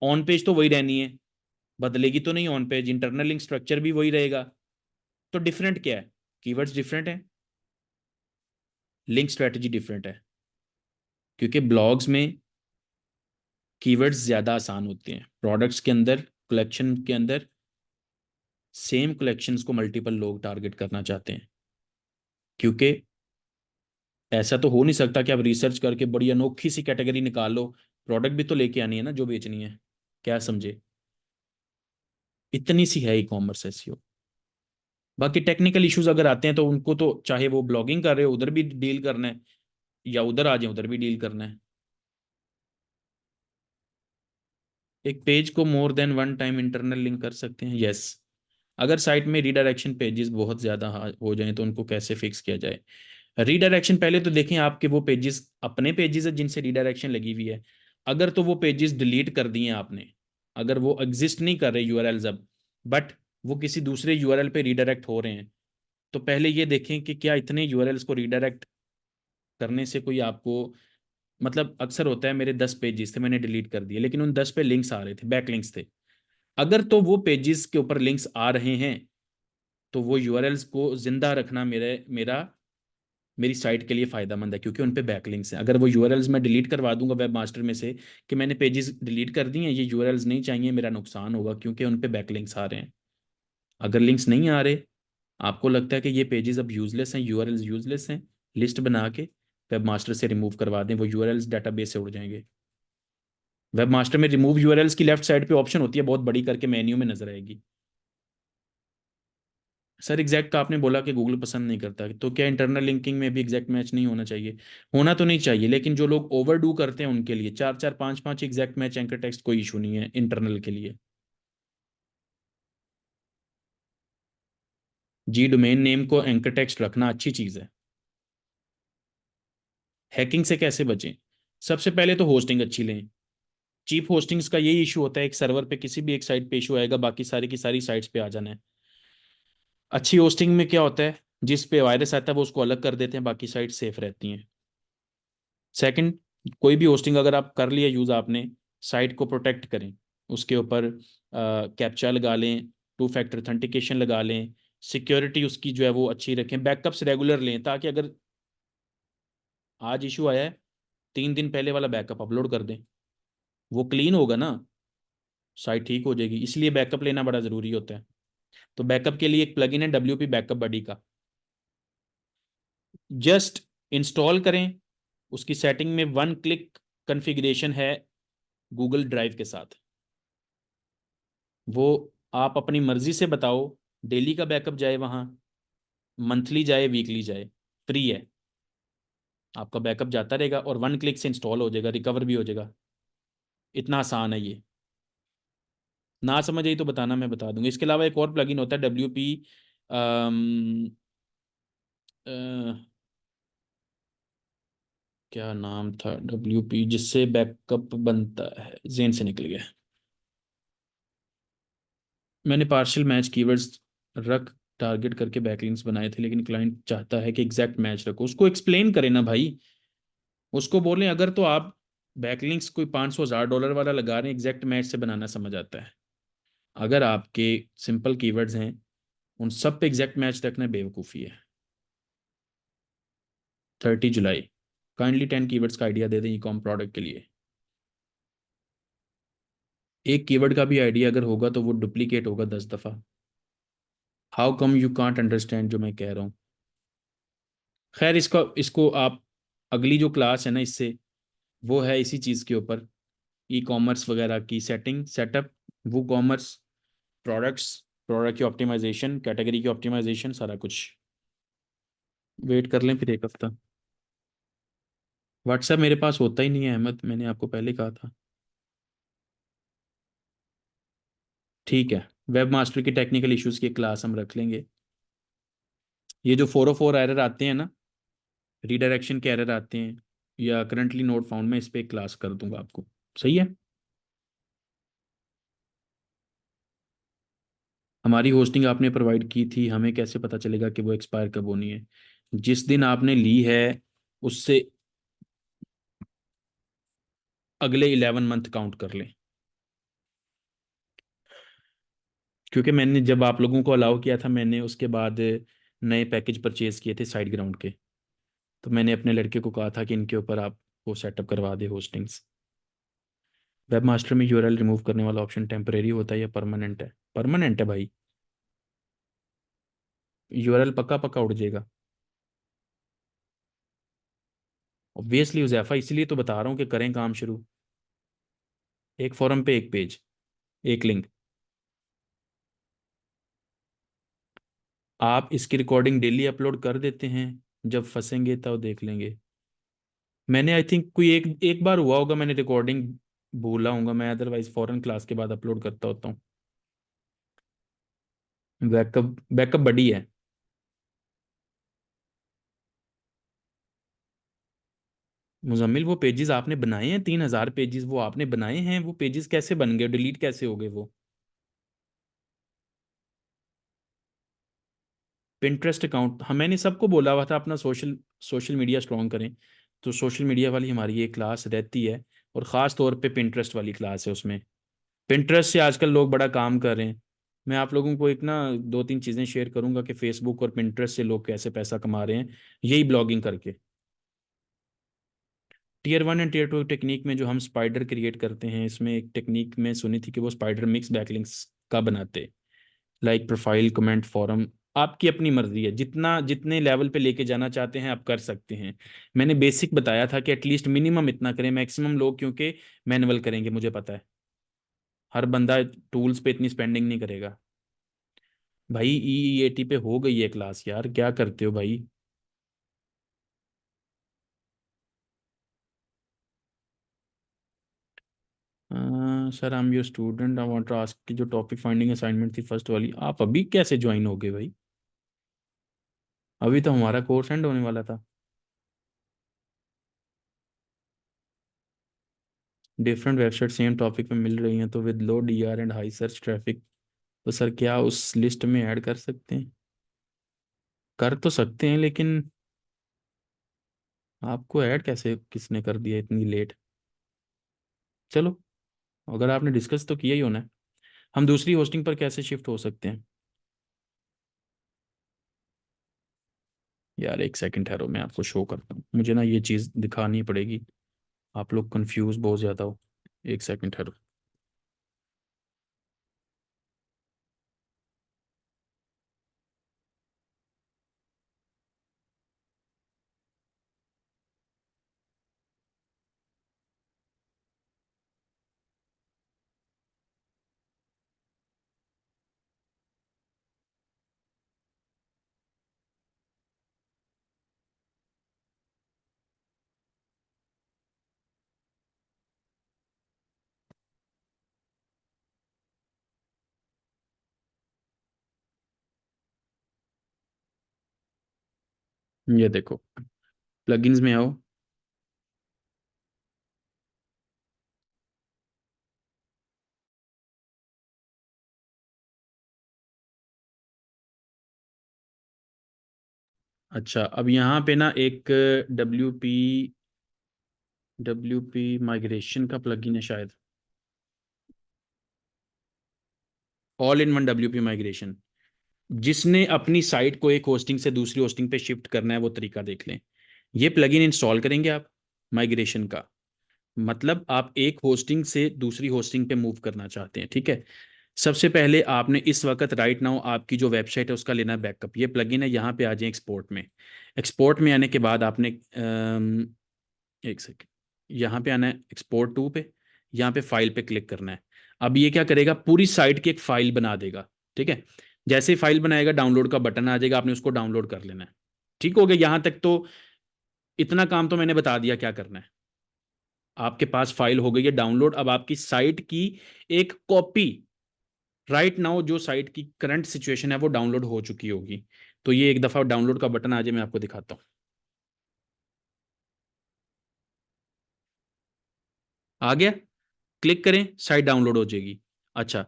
ऑन पेज तो वही रहनी है, बदलेगी तो नहीं। On page internal link structure भी वही रहेगा। तो डिफरेंट क्या है? कीवर्ड्स डिफरेंट है, लिंक स्ट्रेटजी डिफरेंट है, क्योंकि ब्लॉग्स में कीवर्ड्स ज्यादा आसान होते हैं। प्रोडक्ट्स के अंदर, कलेक्शन के अंदर सेम कलेक्शंस को मल्टीपल लोग टारगेट करना चाहते हैं, क्योंकि ऐसा तो हो नहीं सकता कि आप रिसर्च करके बड़ी अनोखी सी कैटेगरी निकाल लो, प्रोडक्ट भी तो लेके आनी है ना जो बेचनी है। क्या समझे? इतनी सी है ई कॉमर्स एसईओ। बाकी टेक्निकल इश्यूज अगर आते हैं तो उनको तो चाहे वो ब्लॉगिंग कर रहे हो उधर भी डील करना है, या उधर आ जाए उधर भी डील करना है। एक पेज को मोर than one time internal link कर सकते हैं, यस। अगर साइट में रीडायरेक्शन पेजेस बहुत ज़्यादा हो जाएं तो उनको कैसे फिक्स किया जाए? रीडायरेक्शन पहले तो देखें आपके वो पेजेस अपने पेजेस है जिनसे रीडायरेक्शन लगी हुई है। अगर तो वो पेजेस डिलीट कर दिए आपने, अगर वो एग्जिस्ट नहीं कर रहे यूआरएल्स अब, बट वो किसी दूसरे यूआरएल पे रीडायरेक्ट हो रहे हैं, तो पहले ये देखें कि क्या इतने यूआरएल्स को रीडायरेक्ट करने से कोई आपको, मतलब अक्सर होता है मेरे 10 पेजेस थे मैंने डिलीट कर दिए लेकिन उन 10 पे लिंक्स आ रहे थे, बैक लिंक्स थे। अगर तो वो पेजेस के ऊपर लिंक्स आ रहे हैं तो वो यूआरएल्स को जिंदा रखना मेरी साइट के लिए फायदेमंद है, क्योंकि उन पे बैकलिंक्स हैं। अगर वो यूआरएल्स मैं डिलीट करवा दूंगा वेब मास्टर में से कि मैंने पेजेस डिलीट कर दिए हैं, ये यूआरएल्स नहीं चाहिए, मेरा नुकसान होगा क्योंकि उन पे बैकलिंक्स आ रहे हैं। अगर लिंक्स नहीं आ रहे, आपको लगता है कि ये पेजेस अब यूजलेस हैं, यूआरएल्स यूजलेस हैं, लिस्ट बना के वेब मास्टर से रिमूव करवा दें, वो यूआरएल्स डाटाबेस से उड़ जाएंगे। वेब मास्टर में रिमूव यूआरएल्स की लेफ्ट साइड पे ऑप्शन होती है, बहुत बड़ी करके मेन्यू में नजर आएगी। सर एग्जैक्ट का आपने बोला कि गूगल पसंद नहीं करता, तो क्या इंटरनल लिंकिंग में भी एग्जैक्ट मैच नहीं होना चाहिए? होना तो नहीं चाहिए, लेकिन जो लोग ओवरडू करते हैं उनके लिए चार चार पांच पांच एग्जैक्ट मैच एंकर टेक्स्ट कोई इशू नहीं है इंटरनल के लिए। जी डोमेन नेम को एंकर टेक्स्ट रखना अच्छी चीज़ है। हैकिंग से कैसे बचें? सबसे पहले तो होस्टिंग अच्छी लें। चीप होस्टिंग्स का यही इशू होता है, एक सर्वर पे किसी भी एक साइट पे इशू आएगा, बाकी सारी की सारी साइट्स पे आ जाना है। अच्छी होस्टिंग में क्या होता है, जिस पे वायरस आता है वो उसको अलग कर देते हैं, बाकी साइट सेफ रहती हैं। सेकंड, कोई भी होस्टिंग अगर आप कर लिया यूज़ आपने, साइट को प्रोटेक्ट करें, उसके ऊपर कैप्चा लगा लें, टू फैक्टर ऑथेंटिकेशन लगा लें, सिक्योरिटी उसकी जो है वो अच्छी रखें, बैकअप्स रेगुलर लें, ताकि अगर आज इशू आया है 3 दिन पहले वाला बैकअप अपलोड कर दें, वो क्लीन होगा ना, साइट ठीक हो जाएगी। इसलिए बैकअप लेना बड़ा ज़रूरी होता है। तो बैकअप के लिए एक प्लगइन है WP बैकअप बडी का, जस्ट इंस्टॉल करें। उसकी सेटिंग में वन क्लिक कॉन्फ़िगरेशन है गूगल ड्राइव के साथ, वो आप अपनी मर्जी से बताओ, डेली का बैकअप जाए वहाँ, मंथली जाए, वीकली जाए, फ्री है। आपका बैकअप जाता रहेगा और वन क्लिक से इंस्टॉल हो जाएगा, रिकवर भी हो जाएगा। इतना आसान है ये। ना समझ आई तो बताना, मैं बता दूंगा। इसके अलावा एक और प्लगइन होता है WP, क्या नाम था WP जिससे बैकअप बनता है, जेन से निकल गया। मैंने पार्शियल मैच कीवर्ड्स रख टारगेट करके बैकलिंक्स बनाए थे, लेकिन क्लाइंट चाहता है कि एग्जैक्ट मैच रखो। उसको एक्सप्लेन करें ना भाई, उसको बोलें अगर तो आप बैकलिंक्स कोई 500,000 डॉलर वाला लगा रहे हैं, एग्जैक्ट मैच से बनाना समझ आता है। अगर आपके सिंपल कीवर्ड्स हैं, उन सब पे एग्जैक्ट मैच रखना बेवकूफ़ी है। 30 जुलाई, काइंडली 10 कीवर्ड्स का आइडिया दे दें ई कॉम प्रोडक्ट के लिए। एक कीवर्ड का भी आइडिया अगर होगा तो वो डुप्लीकेट होगा 10 दफ़ा। How come you can't understand जो मैं कह रहा हूँ? खैर इसका इसको आप, अगली जो क्लास है ना इससे, वो है इसी चीज़ के ऊपर, ई कॉमर्स वगैरह की सेटिंग सेटअप, वो कॉमर्स, प्रोडक्ट्स, प्रोडक्ट की ऑप्टिमाइजेशन, कैटेगरी की ऑप्टिमाइजेशन, सारा कुछ। वेट कर लें फिर एक हफ्ता। व्हाट्सएप मेरे पास होता ही नहीं है अहमद, मैंने आपको पहले कहा था। ठीक है, वेब मास्टर की टेक्निकल इश्यूज की क्लास हम रख लेंगे। ये जो 404 एरर आते हैं ना, रीडायरेक्शन के एरर आते हैं, या करंटली नोट फाउंड, में इस पर एक क्लास कर दूंगा आपको। सही है। हमारी होस्टिंग आपने प्रोवाइड की थी, हमें कैसे पता चलेगा कि वो एक्सपायर कब होनी है? जिस दिन आपने ली है उससे अगले 11 मंथ काउंट कर लें, क्योंकि मैंने जब आप लोगों को अलाउ किया था, मैंने उसके बाद नए पैकेज परचेज किए थे साइड ग्राउंड के, तो मैंने अपने लड़के को कहा था कि इनके ऊपर आप वो सेटअप करवा दे होस्टिंग्स। वेब मास्टर में यूआरएल रिमूव करने वाला ऑप्शन टेम्परेरी होता है या परमानेंट है? परमानेंट है भाई, यूआरएल पक्का पक्का उड़ जाएगा। ऑब्वियसली उजैफा, इसलिए तो बता रहा हूँ कि करें काम शुरू। एक फॉरम पे एक पेज, एक लिंक। आप इसकी रिकॉर्डिंग डेली अपलोड कर देते हैं, जब फंसेंगे तब देख लेंगे। मैंने आई थिंक कोई एक एक बार हुआ होगा मैंने रिकॉर्डिंग भूला हूँगा मैं, अदरवाइज फॉरेन क्लास के बाद अपलोड करता होता हूँ। बैकअप बैकअप बड़ी है। मुजम्मिल वो पेजेस आपने बनाए हैं, 3,000 पेजेस वो आपने बनाए हैं, वो पेजेस कैसे बन गए, डिलीट कैसे हो गए वो? पिंटरेस्ट अकाउंट, हाँ मैंने सबको बोला हुआ था अपना सोशल सोशल मीडिया स्ट्रॉन्ग करें। तो सोशल मीडिया वाली हमारी एक क्लास रहती है, और ख़ास तौर पे पिंटरेस्ट वाली क्लास है उसमें। पिंटरेस्ट से आजकल लोग बड़ा काम कर रहे हैं। मैं आप लोगों को एक ना 2-3 चीज़ें शेयर करूंगा कि फेसबुक और पिंटरेस्ट से लोग कैसे पैसा कमा रहे हैं, यही ब्लॉगिंग करके। टीयर 1 एंड टीयर 2 टेक्निक में जो हम स्पाइडर क्रिएट करते हैं, इसमें एक टेक्निक में सुनी थी कि वो स्पाइडर मिक्स बैकलिंक्स का बनाते, लाइक प्रोफाइल, कमेंट, फॉरम। आपकी अपनी मर्जी है, जितना जितने लेवल पे लेके जाना चाहते हैं आप कर सकते हैं। मैंने बेसिक बताया था कि एटलीस्ट मिनिमम इतना करें, मैक्सिमम लोग क्योंकि मैनुअल करेंगे, मुझे पता है हर बंदा टूल्स पे इतनी स्पेंडिंग नहीं करेगा। भाई EEAT पे हो गई है क्लास यार, क्या करते हो भाई? Sir I am your student, I want to ask कि जो टॉपिक फाइंडिंग असाइनमेंट थी फर्स्ट वाली, आप अभी कैसे ज्वाइन हो गए भाई? अभी तो हमारा कोर्स एंड होने वाला था। डिफरेंट वेबसाइट सेम टॉपिक पे मिल रही हैं तो with low DR and high search traffic, तो सर क्या उस लिस्ट में ऐड कर सकते हैं? कर तो सकते हैं, लेकिन आपको ऐड कैसे किसने कर दिया इतनी लेट? चलो, अगर आपने डिस्कस तो किया ही होना है। हम दूसरी होस्टिंग पर कैसे शिफ्ट हो सकते हैं? यार एक सेकंड ठहरो, मैं आपको शो करता हूँ, मुझे ना ये चीज़ दिखानी पड़ेगी, आप लोग कंफ्यूज बहुत ज़्यादा हो। एक सेकंड ठहरो। ये देखो, प्लगइन्स में आओ। अच्छा, अब यहाँ पे ना एक डब्ल्यू पी माइग्रेशन का प्लगइन है शायद, all in one WP migration. जिसने अपनी साइट को एक होस्टिंग से दूसरी होस्टिंग पे शिफ्ट करना है वो तरीका देख लें। ये प्लगइन इंस्टॉल करेंगे आप, माइग्रेशन का मतलब आप एक होस्टिंग से दूसरी होस्टिंग पे मूव करना चाहते हैं, ठीक है। सबसे पहले आपने इस वक्त राइट नाउ आपकी जो वेबसाइट है उसका लेना बैकअप। ये प्लगइन है, यहाँ पे आ जाए एक्सपोर्ट में। एक्सपोर्ट में आने के बाद आपने एक सेकेंड, यहाँ पे आना है एक्सपोर्ट टू पे, यहाँ पे फाइल पे क्लिक करना है। अब ये क्या करेगा, पूरी साइट की एक फाइल बना देगा, ठीक है। जैसे ही फाइल बनाएगा डाउनलोड का बटन आ जाएगा, आपने उसको डाउनलोड कर लेना है। ठीक हो गया यहाँ तक तो? इतना काम तो मैंने बता दिया क्या करना है। आपके पास फाइल हो गई है डाउनलोड, अब आपकी साइट की एक कॉपी राइट नाउ जो साइट की करंट सिचुएशन है वो डाउनलोड हो चुकी होगी। तो ये एक दफ़ा डाउनलोड का बटन आ जाए, मैं आपको दिखाता हूँ। आ गया, क्लिक करें, साइट डाउनलोड हो जाएगी। अच्छा,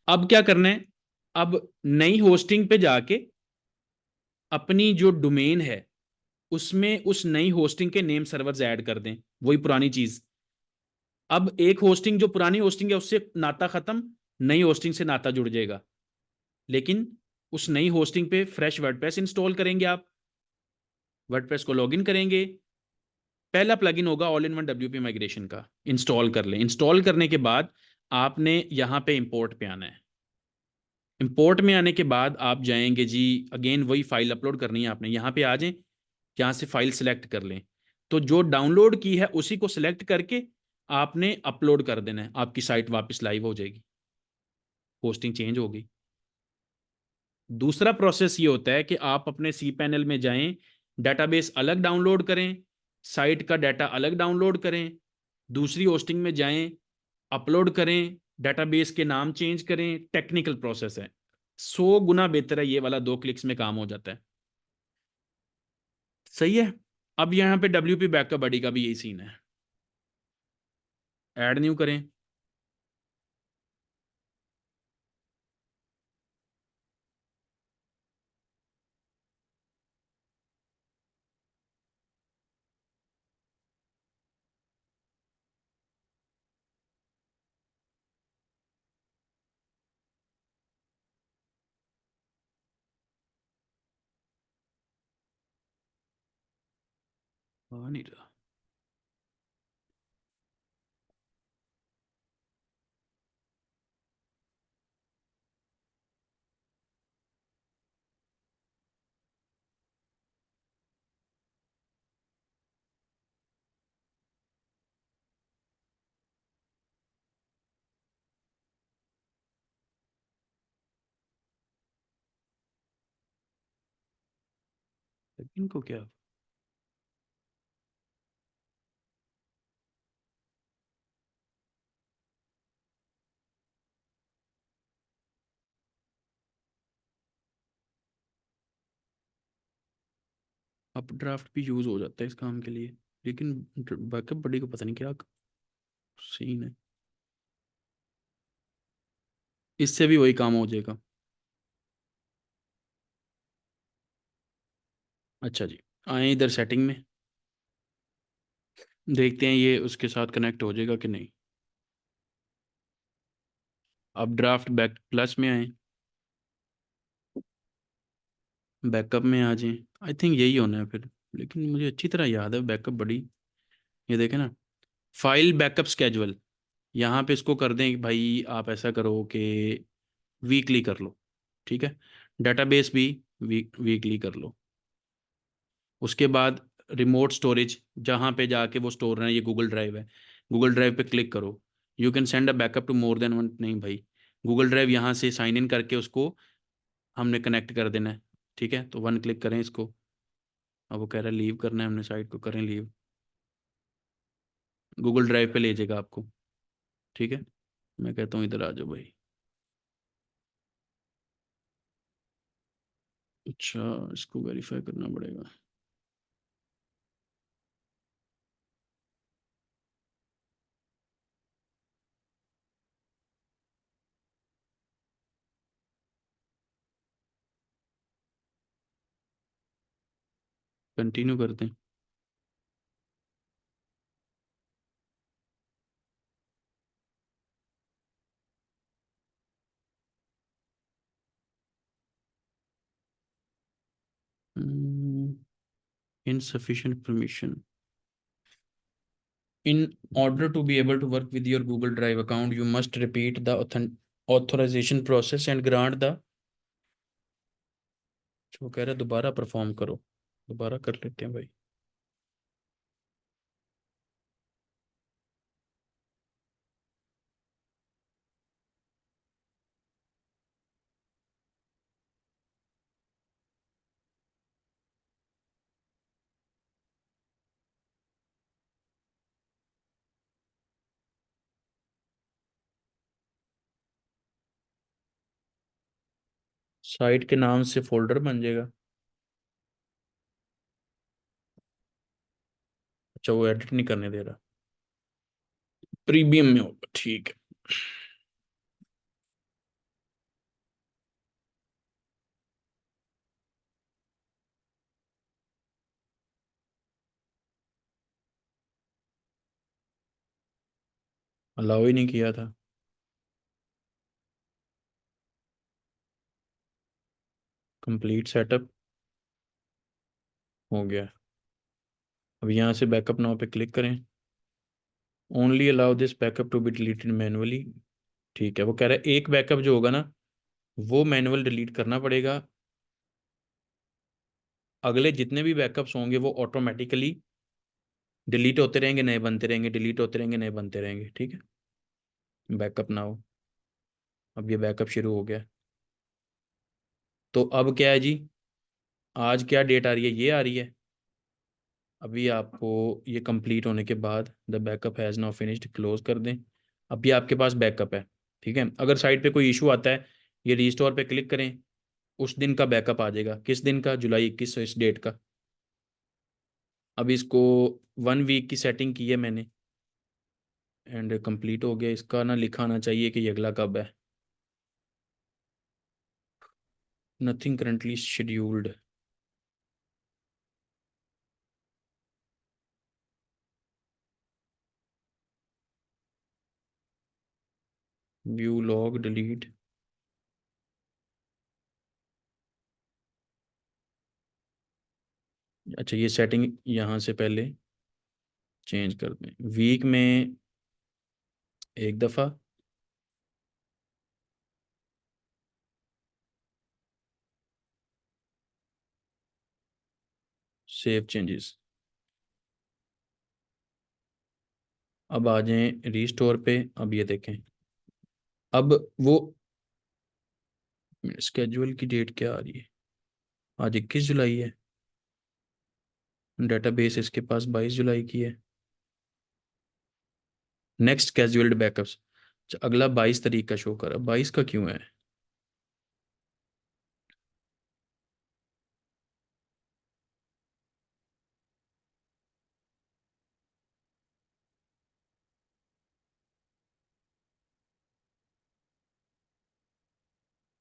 अब क्या करना है, अब नई होस्टिंग पे जाके अपनी जो डोमेन है उसमें उस नई होस्टिंग के नेम सर्वर्स ऐड कर दें, वही पुरानी चीज। अब एक होस्टिंग जो पुरानी होस्टिंग है उससे नाता खत्म, नई होस्टिंग से नाता जुड़ जाएगा। लेकिन उस नई होस्टिंग पे फ्रेश वर्डप्रेस इंस्टॉल करेंगे आप, वर्डप्रेस को लॉगिन करेंगे। पहला प्लगइन होगा all in one WP migration का, इंस्टॉल कर लें। इंस्टॉल करने के बाद आपने यहाँ पे इंपोर्ट पे आना है। इंपोर्ट में आने के बाद आप जाएंगे जी, अगेन वही फाइल अपलोड करनी है आपने, यहाँ पे आ जाएं, यहाँ से फाइल सेलेक्ट कर लें। तो जो डाउनलोड की है उसी को सिलेक्ट करके आपने अपलोड कर देना है, आपकी साइट वापस लाइव हो जाएगी, होस्टिंग चेंज होगी। दूसरा प्रोसेस ये होता है कि आप अपने cPanel में जाएं, डेटाबेस अलग डाउनलोड करें, साइट का डाटा अलग डाउनलोड करें, दूसरी होस्टिंग में जाएं, अपलोड करें, डेटाबेस के नाम चेंज करें, टेक्निकल प्रोसेस है। 100 गुना बेहतर है ये वाला, 2 क्लिक्स में काम हो जाता है। सही है। अब यहाँ पे WP बैकअप बडी का भी यही सीन है। ऐड न्यू करें। आ नहीं रहा। इनको क्या। अप ड्राफ्ट भी यूज हो जाता है इस काम के लिए, लेकिन बैकअप बडी को पता नहीं क्या सीन है। इससे भी वही काम हो जाएगा। अच्छा जी। आए इधर सेटिंग में, देखते हैं ये उसके साथ कनेक्ट हो जाएगा कि नहीं। अब ड्राफ्ट बैक प्लस में आए, बैकअप में आ जाएं। आई थिंक यही होना है फिर। लेकिन मुझे अच्छी तरह याद है बैकअप बड़ी। ये देखें ना, फाइल बैकअप स्केजुअल, यहाँ पे इसको कर दें कि भाई आप ऐसा करो कि वीकली कर लो। ठीक है। डेटाबेस भी वीकली कर लो। उसके बाद रिमोट स्टोरेज, जहाँ पे जाके वो स्टोर है, ये गूगल ड्राइव है, गूगल ड्राइव पे क्लिक करो। You can send a backup to more than one, नहीं भाई, गूगल ड्राइव यहाँ से साइन इन करके उसको हमने कनेक्ट कर देना है। ठीक है, तो 1 क्लिक करें इसको। अब वो कह रहा है लीव करना है, हमने साइट को करें लीव। गूगल ड्राइव पे ले जाएगा आपको। ठीक है, मैं कहता हूँ इधर आ जाओ भाई। अच्छा, इसको वेरीफाई करना पड़ेगा। कंटिन्यू करते हैं। Insufficient permission. In order to be able to work with your Google Drive account, you must repeat the authorization process and grant the, जो कह रहा है दोबारा परफॉर्म करो। दोबारा कर लेते हैं भाई। साइट के नाम से फोल्डर बन जाएगा। अच्छा, वो एडिट नहीं करने दे रहा। प्रीमियम में होगा, ठीक है। अलाउ ही नहीं किया था। कंप्लीट सेटअप हो गया। अब यहाँ से बैकअप नाउ पे क्लिक करें। Only allow this backup to be deleted manually. ठीक है, वो कह रहा है एक बैकअप जो होगा ना, वो मैनुअल डिलीट करना पड़ेगा। अगले जितने भी बैकअप्स होंगे वो ऑटोमेटिकली डिलीट होते रहेंगे, नए बनते रहेंगे, डिलीट होते रहेंगे, नए बनते रहेंगे। ठीक है। बैकअप ना हो। अब ये बैकअप शुरू हो गया। तो अब क्या है जी, आज क्या डेट आ रही है, ये आ रही है। अभी आपको ये कंप्लीट होने के बाद the backup has now finished, close कर दें। अब ये आपके पास बैकअप है, ठीक है। अगर साइट पे कोई इशू आता है, ये रिस्टोर पे क्लिक करें, उस दिन का बैकअप आ जाएगा। किस दिन का? जुलाई 21, इस डेट का। अब इसको 1 वीक की सेटिंग की है मैंने, एंड कंप्लीट हो गया। इसका ना लिखा आना चाहिए कि ये अगला कब है। Nothing currently scheduled. View log delete. अच्छा, ये सेटिंग यहाँ से पहले चेंज कर दें। वीक में एक दफ़ा, सेव चेंजेस। अब आ जाएं रीस्टोर पे। अब ये देखें, अब वो स्केड्यूल की डेट क्या आ रही है? आज 21 जुलाई है। डेटाबेस इसके पास 22 जुलाई की है। नेक्स्ट स्केड्यूल्ड बैकअप्स, अगला 22 तारीख का शो कर रहा, 22 का क्यों है?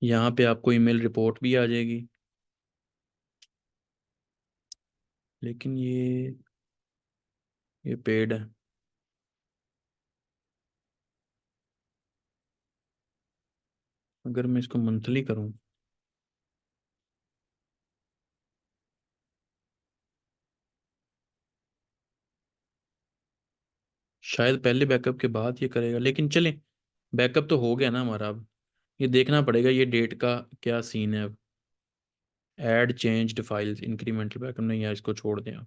यहाँ पे आपको ईमेल रिपोर्ट भी आ जाएगी, लेकिन ये पेड है। अगर मैं इसको मंथली करूँ, शायद पहले बैकअप के बाद ये करेगा, लेकिन चलें, बैकअप तो हो गया ना हमारा। अब ये देखना पड़ेगा ये डेट का क्या सीन है। अब add changed files incremental backup नहीं है, इसको छोड़ दें आप।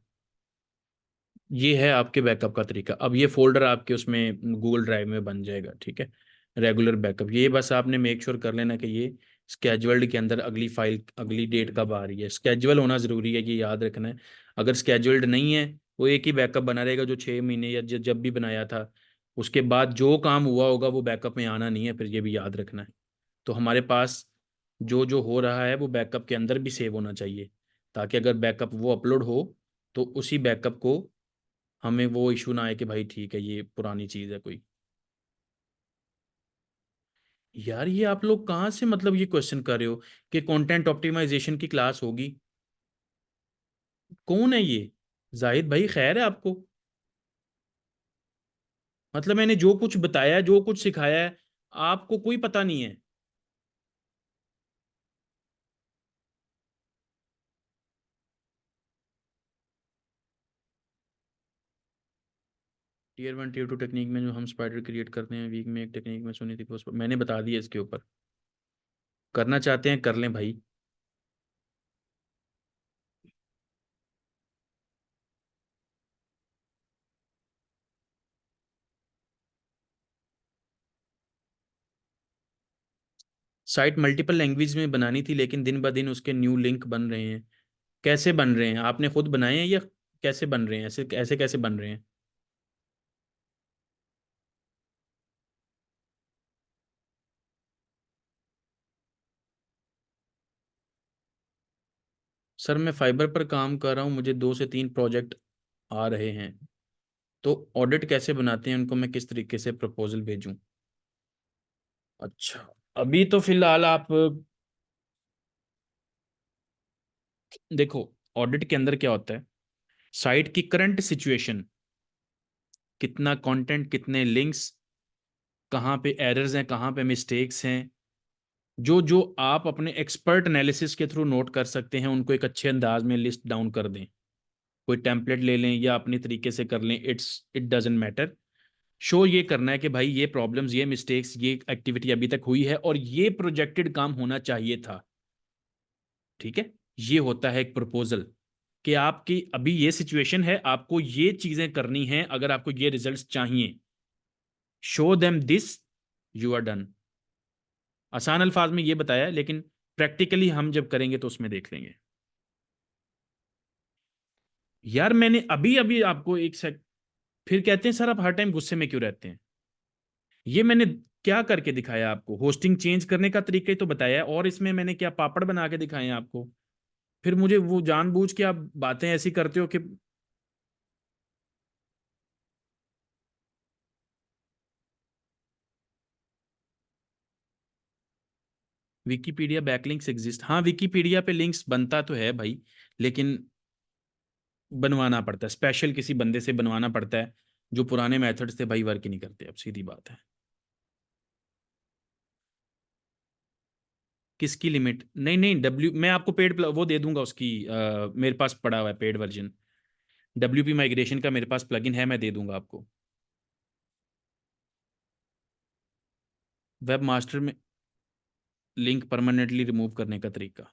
ये है आपके बैकअप का तरीका। अब ये फोल्डर आपके उसमें गूगल ड्राइव में बन जाएगा, ठीक है। रेगुलर बैकअप, ये बस आपने मेक श्योर कर लेना कि ये स्केजुअल्ड के अंदर अगली फाइल अगली डेट कब आ रही है। स्केजुअल होना ज़रूरी है, ये याद रखना है। अगर स्केजुअल्ड नहीं है, वो एक ही बैकअप बना रहेगा जो 6 महीने या जब भी बनाया था, उसके बाद जो काम हुआ होगा वो बैकअप में आना नहीं है, फिर ये भी याद रखना है। तो हमारे पास जो जो हो रहा है वो बैकअप के अंदर भी सेव होना चाहिए, ताकि अगर बैकअप वो अपलोड हो तो उसी बैकअप को हमें वो इशू ना आए कि भाई ठीक है ये पुरानी चीज़ है कोई। यार ये आप लोग कहाँ से मतलब ये क्वेश्चन कर रहे हो कि कंटेंट ऑप्टिमाइजेशन की क्लास होगी? कौन है ये? जाहिद भाई खैर है आपको? मतलब मैंने जो कुछ बताया, जो कुछ सिखाया है, आपको कोई पता नहीं है? Tier 1 Tier 2 टेक्निक में जो हम स्पाइडर क्रिएट करते हैं, वीक में एक टेक्निक में सुनी थी पोस्ट, मैंने बता दिया इसके ऊपर। करना चाहते हैं कर लें भाई। साइट मल्टीपल लैंग्वेज में बनानी थी, लेकिन दिन ब दिन उसके न्यू लिंक बन रहे हैं। कैसे बन रहे हैं? आपने खुद बनाए हैं या कैसे बन रहे हैं? ऐसे ऐसे कैसे बन रहे हैं? सर मैं फाइबर पर काम कर रहा हूँ, मुझे 2 से 3 प्रोजेक्ट आ रहे हैं। तो ऑडिट कैसे बनाते हैं उनको, मैं किस तरीके से प्रपोजल भेजूं? अच्छा, अभी तो फिलहाल आप देखो, ऑडिट के अंदर क्या होता है, साइट की करंट सिचुएशन, कितना कंटेंट, कितने लिंक्स, कहाँ पे एरर्स हैं, कहाँ पे मिस्टेक्स हैं, जो जो आप अपने एक्सपर्ट एनालिसिस के थ्रू नोट कर सकते हैं, उनको एक अच्छे अंदाज में लिस्ट डाउन कर दें। कोई टेम्पलेट ले लें या अपनी तरीके से कर लें, इट डजेंट मैटर। शो ये करना है कि भाई ये प्रॉब्लम्स, ये मिस्टेक्स, ये एक्टिविटी अभी तक हुई है और ये प्रोजेक्टेड काम होना चाहिए था, ठीक है। ये होता है एक प्रपोजल कि आपकी अभी ये सिचुएशन है, आपको ये चीजें करनी है, अगर आपको ये रिजल्ट्स चाहिए, show them this, you are done. आसान अल्फाज में ये बताया है, लेकिन प्रैक्टिकली हम जब करेंगे तो उसमें देख लेंगे। यार मैंने अभी अभी आपको एक सेक फिर कहते हैं सर आप हर टाइम गुस्से में क्यों रहते हैं? ये मैंने क्या करके दिखाया आपको? होस्टिंग चेंज करने का तरीका ही तो बताया है, और इसमें मैंने क्या पापड़ बना के दिखाए हैं आपको? फिर मुझे वो जानबूझ के आप बातें ऐसी करते हो कि विकीपीडिया बैकलिंक्स एग्जिस्ट। हाँ, विकीपीडिया पे लिंक्स बनता तो है भाई, लेकिन बनवाना पड़ता है, स्पेशल किसी बंदे से बनवाना पड़ता है। जो पुराने मेथड्स थे भाई, वर्क ही नहीं करते अब, सीधी बात है। किसकी लिमिट? नहीं नहीं, डब्ल्यू मैं आपको पेड वो दे दूंगा उसकी, मेरे पास पड़ा हुआ है पेड वर्जन। WP माइग्रेशन का मेरे पास प्लगइन है, मैं दे दूंगा आपको। वेब मास्टर में लिंक परमानेंटली रिमूव करने का तरीका?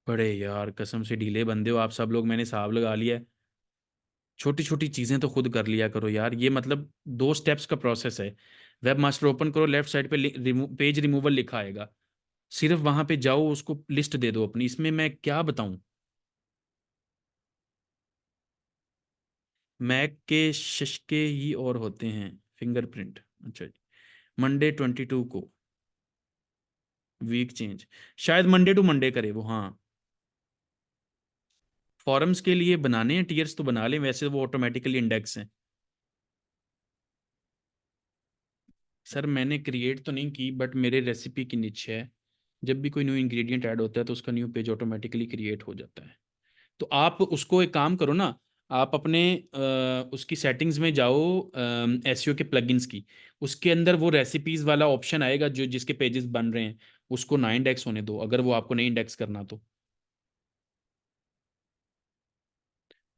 बड़े यार कसम से ढीले बंदे हो आप सब लोग, मैंने हिसाब लगा लिया है। छोटी छोटी चीज़ें तो खुद कर लिया करो यार, ये मतलब 2 स्टेप्स का प्रोसेस है। वेब मास्टर ओपन करो, लेफ्ट साइड पे पेज रिमूवल लिखा आएगा, सिर्फ वहां पे जाओ, उसको लिस्ट दे दो अपनी, इसमें मैं क्या बताऊं। मैक के शशके ही और होते हैं फिंगरप्रिंट। अच्छा जी। Monday 22 को वीक चेंज, शायद मंडे टू मंडे करे वो, हाँ। फॉरम्स के लिए बनाने हैं टीयर्स तो बना लें, वैसे वो ऑटोमेटिकली इंडेक्स हैं। सर मैंने क्रिएट तो नहीं की, बट मेरे रेसिपी की निच है। जब भी कोई न्यू इंग्रेडिएंट ऐड होता है तो उसका न्यू पेज ऑटोमेटिकली क्रिएट हो जाता है। तो आप उसको एक काम करो ना, आप अपने उसकी सेटिंग्स में जाओ, एसईओ के प्लगइन्स की, उसके अंदर वो रेसिपीज वाला ऑप्शन आएगा, जो जिसके पेजेस बन रहे हैं उसको ना इंडेक्स होने दो, अगर वो आपको नहीं इंडेक्स करना तो।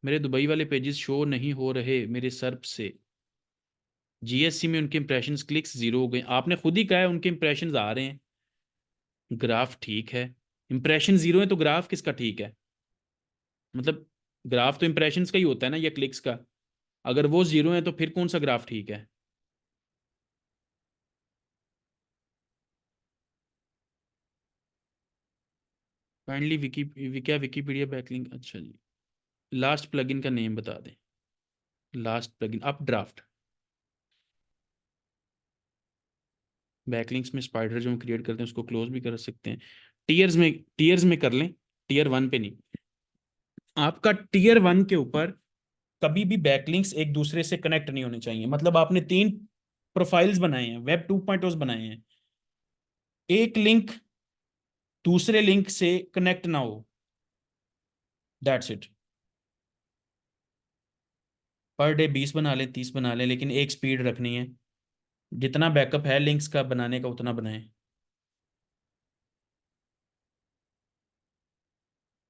मेरे दुबई वाले पेजेस शो नहीं हो रहे मेरे सर्प से। जीएससी में उनके इंप्रेशंस क्लिक्स जीरो हो गए, आपने खुद ही कहा है उनके इंप्रेशंस आ रहे हैं। ग्राफ ठीक है, इंप्रेशन जीरो है तो ग्राफ किसका ठीक है? मतलब ग्राफ तो इंप्रेशंस का ही होता है ना, या क्लिक्स का? अगर वो जीरो है तो फिर कौन सा ग्राफ ठीक है? काइंडली क्या विकीपीडिया बैकलिंक? अच्छा जी। लास्ट प्लगइन का नेम बता दें। Last plugin up draft. Backlinks में स्पाइडर जो हम क्रिएट करते हैं उसको क्लोज भी कर सकते हैं। टीयर्स में कर लें, टीयर 1 पे नहीं। आपका टीयर 1 के ऊपर कभी भी बैकलिंक्स एक दूसरे से कनेक्ट नहीं होने चाहिए। मतलब आपने 3 प्रोफाइल्स बनाए हैं, वेब 2.0 बनाए हैं, एक लिंक दूसरे लिंक से कनेक्ट ना हो, दैट्स इट। पर डे 20 बना लें, 30 बना लें, लेकिन एक स्पीड रखनी है। जितना बैकअप है लिंक्स का बनाने का उतना बनाएं।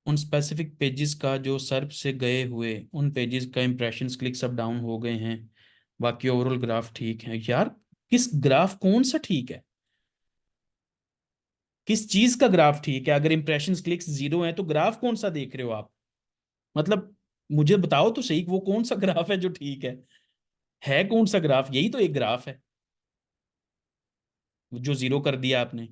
उन स्पेसिफिक पेजेस का जो सर्फ से गए हुए, उन पेजेस का इंप्रेशंस क्लिक्स अप डाउन हो गए हैं, बाकी ओवरऑल ग्राफ ठीक है यार। किस ग्राफ कौन सा ठीक है? किस चीज का ग्राफ ठीक है? अगर इंप्रेशंस क्लिक्स जीरो है तो ग्राफ कौन सा देख रहे हो आप? मतलब मुझे बताओ तो सही, वो कौन सा ग्राफ है जो ठीक है कौन सा ग्राफ? यही तो एक ग्राफ है जो जीरो कर दिया आपने।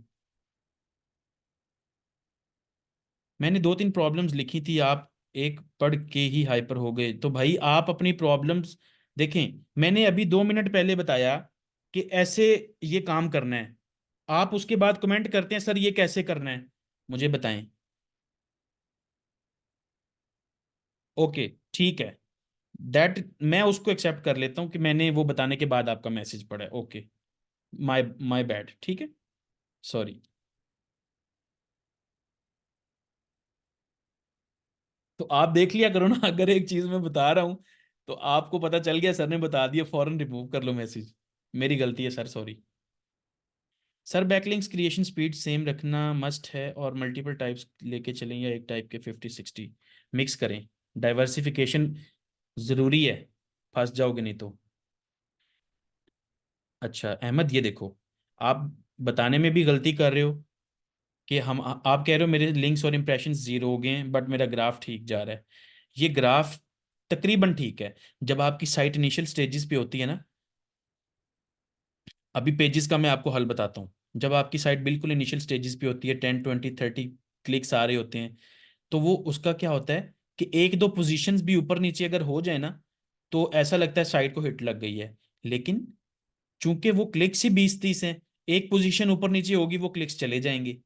मैंने 2-3 प्रॉब्लम्स लिखी थी, आप एक पढ़ के ही हाइपर हो गए। तो भाई आप अपनी प्रॉब्लम्स देखें। मैंने अभी 2 मिनट पहले बताया कि ऐसे ये काम करना है, आप उसके बाद कमेंट करते हैं सर ये कैसे करना है, मुझे बताएं। ओके, ठीक है। दैट मैं उसको एक्सेप्ट कर लेता हूँ कि मैंने वो बताने के बाद आपका मैसेज पढ़ा है। ओके, माय माय बैड, ठीक है, सॉरी। तो आप देख लिया करो ना, अगर एक चीज मैं बता रहा हूँ तो आपको पता चल गया, सर ने बता दिया, फौरन रिमूव कर लो मैसेज। मेरी गलती है sir, sorry. Sir backlinks creation speed same रखना मस्ट है, और मल्टीपल टाइप्स लेके चलें, या एक टाइप के 50-60 मिक्स करें? डाइवर्सिफिकेशन जरूरी है, फंस जाओगे नहीं तो। अच्छा अहमद, ये देखो, आप बताने में भी गलती कर रहे हो कि हम आप कह रहे हो मेरे लिंक्स और इंप्रेशन जीरो हो गए हैं बट मेरा ग्राफ ठीक जा रहा है। ये ग्राफ तकरीबन ठीक है जब आपकी साइट इनिशियल स्टेजेस पे होती है ना। अभी पेजेस का मैं आपको हल बताता हूँ। जब आपकी साइट बिल्कुल इनिशियल स्टेजेस पे होती है, 10 20 30 क्लिक्स आ रहे होते हैं, तो वो उसका क्या होता है कि एक दो पोजीशंस भी ऊपर नीचे अगर हो जाए ना, तो ऐसा लगता है साइट को हिट लग गई है। लेकिन चूंकि वो क्लिक्स ही 20-30 हैं, एक पोजीशन ऊपर नीचे होगी वो क्लिक्स चले जाएंगे,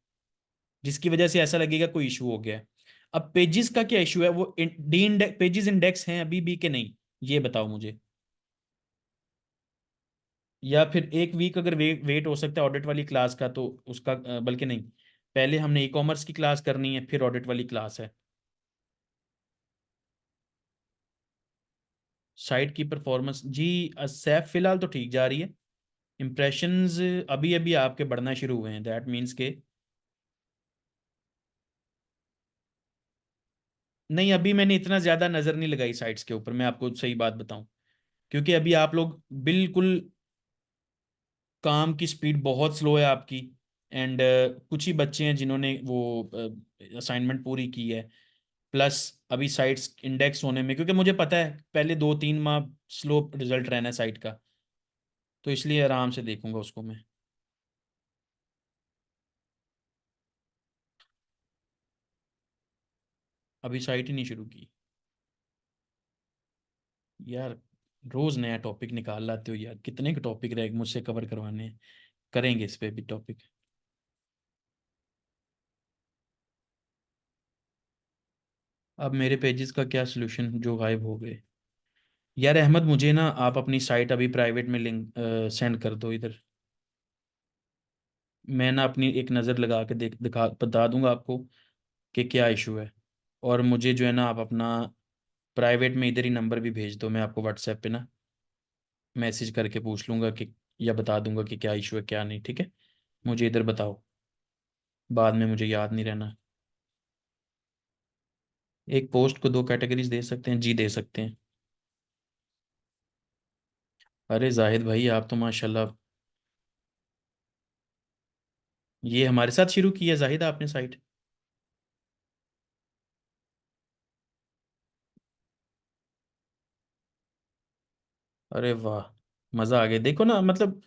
जिसकी वजह से ऐसा लगेगा कोई इशू हो गया है। अब पेजेस का क्या इशू है, वो डी इंडेक्स, पेजेस इंडेक्स हैं अभी भी कि नहीं, ये बताओ मुझे। या फिर एक वीक अगर वेट हो सकता है ऑडिट वाली क्लास का तो उसका बल्कि नहीं, पहले हमने ई कॉमर्स की क्लास करनी है फिर ऑडिट वाली क्लास है। साइट की परफॉर्मेंस जी, सैफ फिलहाल तो ठीक जा रही है। इम्प्रेशंस अभी अभी आपके बढ़ना शुरू हुए हैं, दैट मीन्स के नहीं, अभी मैंने इतना ज़्यादा नज़र नहीं लगाई साइट्स के ऊपर, मैं आपको सही बात बताऊं, क्योंकि अभी आप लोग बिल्कुल, काम की स्पीड बहुत स्लो है आपकी। एंड कुछ ही बच्चे हैं जिन्होंने वो असाइनमेंट पूरी की है। प्लस अभी साइट्स इंडेक्स होने में, क्योंकि मुझे पता है पहले 2-3 माह स्लो रिजल्ट रहना है साइट का, तो इसलिए आराम से देखूंगा उसको मैं। अभी साइट ही नहीं शुरू की यार। रोज नया टॉपिक निकाल लाते हो यार, कितने के टॉपिक रहे मुझसे कवर करवाने हैं। करेंगे इस पे भी टॉपिक। अब मेरे पेजेस का क्या सोल्यूशन जो गायब हो गए। यार अहमद, मुझे ना आप अपनी साइट अभी प्राइवेट में लिंक सेंड कर दो इधर। मैं ना अपनी एक नज़र लगा के देख दिखा बता दूंगा आपको कि क्या इशू है। और मुझे जो है ना, आप अपना प्राइवेट में इधर ही नंबर भी भेज दो, मैं आपको व्हाट्सएप पे ना मैसेज करके पूछ लूंगा कि, या बता दूंगा कि क्या इशू है क्या नहीं, ठीक है। मुझे इधर बताओ, बाद में मुझे याद नहीं रहना। एक पोस्ट को 2 कैटेगरीज दे सकते हैं जी, दे सकते हैं। अरे जाहिद भाई, आप तो माशाल्लाह, ये हमारे साथ शुरू की है जाहिद आपने साइट। अरे वाह, मज़ा आ गया, देखो ना मतलब।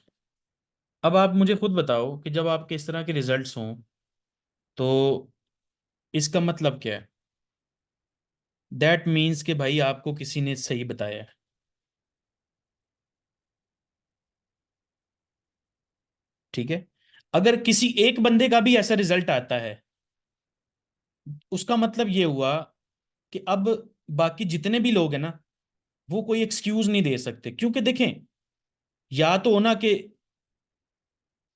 अब आप मुझे खुद बताओ कि जब आपके इस तरह के रिजल्ट्स हों तो इसका मतलब क्या है। दैट मीन्स कि भाई आपको किसी ने सही बताया है, ठीक है। अगर किसी एक बंदे का भी ऐसा रिजल्ट आता है, उसका मतलब ये हुआ कि अब बाकी जितने भी लोग हैं ना, वो कोई एक्सक्यूज नहीं दे सकते, क्योंकि देखें, या तो होना कि